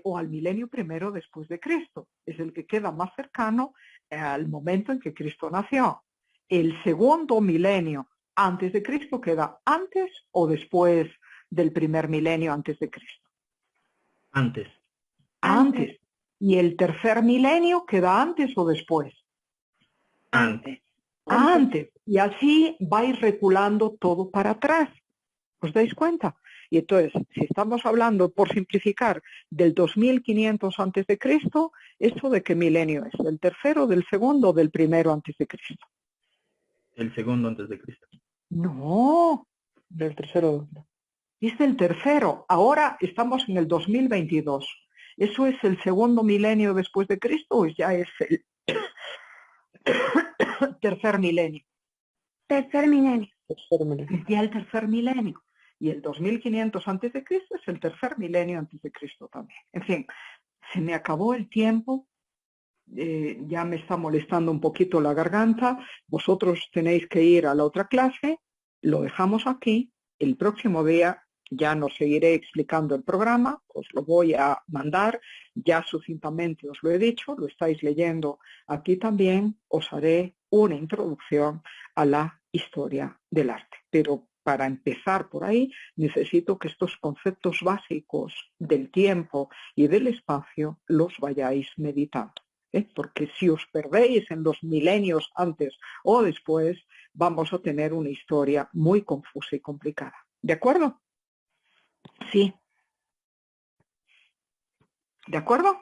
o al milenio primero después de Cristo. Es el que queda más cercano al momento en que Cristo nació. El segundo milenio antes de Cristo queda antes o después del primer milenio antes de Cristo. Antes. Antes. ¿Y el tercer milenio queda antes o después? Antes. Antes. Y así vais reculando todo para atrás. ¿Os dais cuenta? Y entonces, si estamos hablando, por simplificar, del 2500 antes de Cristo, ¿eso de qué milenio es? ¿Del tercero, del segundo o del primero antes de Cristo? El segundo antes de Cristo. No, Del tercero. es el tercero. Ahora estamos en el 2022. ¿Eso es el segundo milenio después de Cristo o ya es el tercer milenio? Tercer milenio. Es ya el tercer milenio. Y el 2500 antes de Cristo es el tercer milenio antes de Cristo también. En fin, se me acabó el tiempo. Ya me está molestando un poquito la garganta. Vosotros tenéis que ir a la otra clase. Lo dejamos aquí. El próximo día ya nos seguiré explicando el programa. Os lo voy a mandar. Ya sucintamente os lo he dicho. Lo estáis leyendo aquí también. Os haré una introducción a la historia del arte. Pero para empezar por ahí, necesito que estos conceptos básicos del tiempo y del espacio los vayáis meditando. Porque si os perdéis en los milenios antes o después, vamos a tener una historia muy confusa y complicada. ¿De acuerdo? Sí. ¿De acuerdo?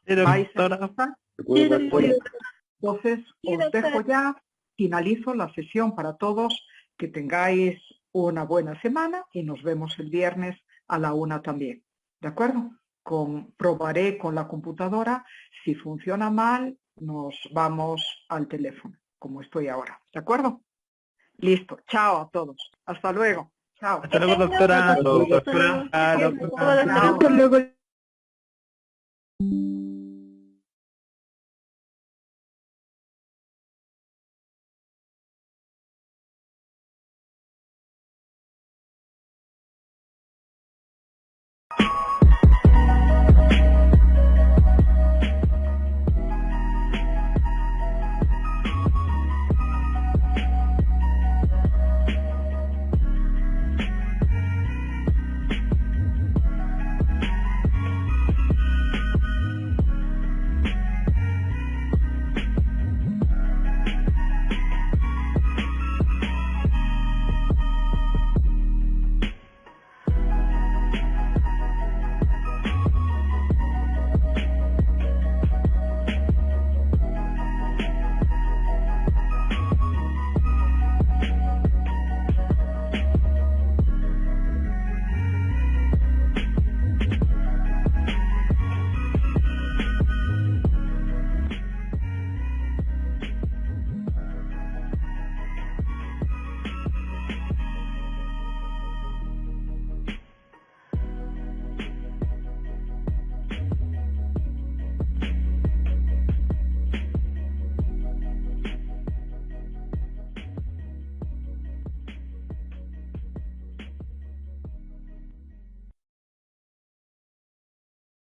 ¿Vais a empezar? Entonces, os dejo ya, finalizo la sesión para todos, que tengáis una buena semana y nos vemos el viernes a la 1 también. ¿De acuerdo? Probaré con la computadora. Si funciona mal, nos vamos al teléfono, como estoy ahora. ¿De acuerdo? Listo. Chao a todos. Hasta luego. Chao. Hasta luego, doctora. Hasta luego. Chao. Hasta luego.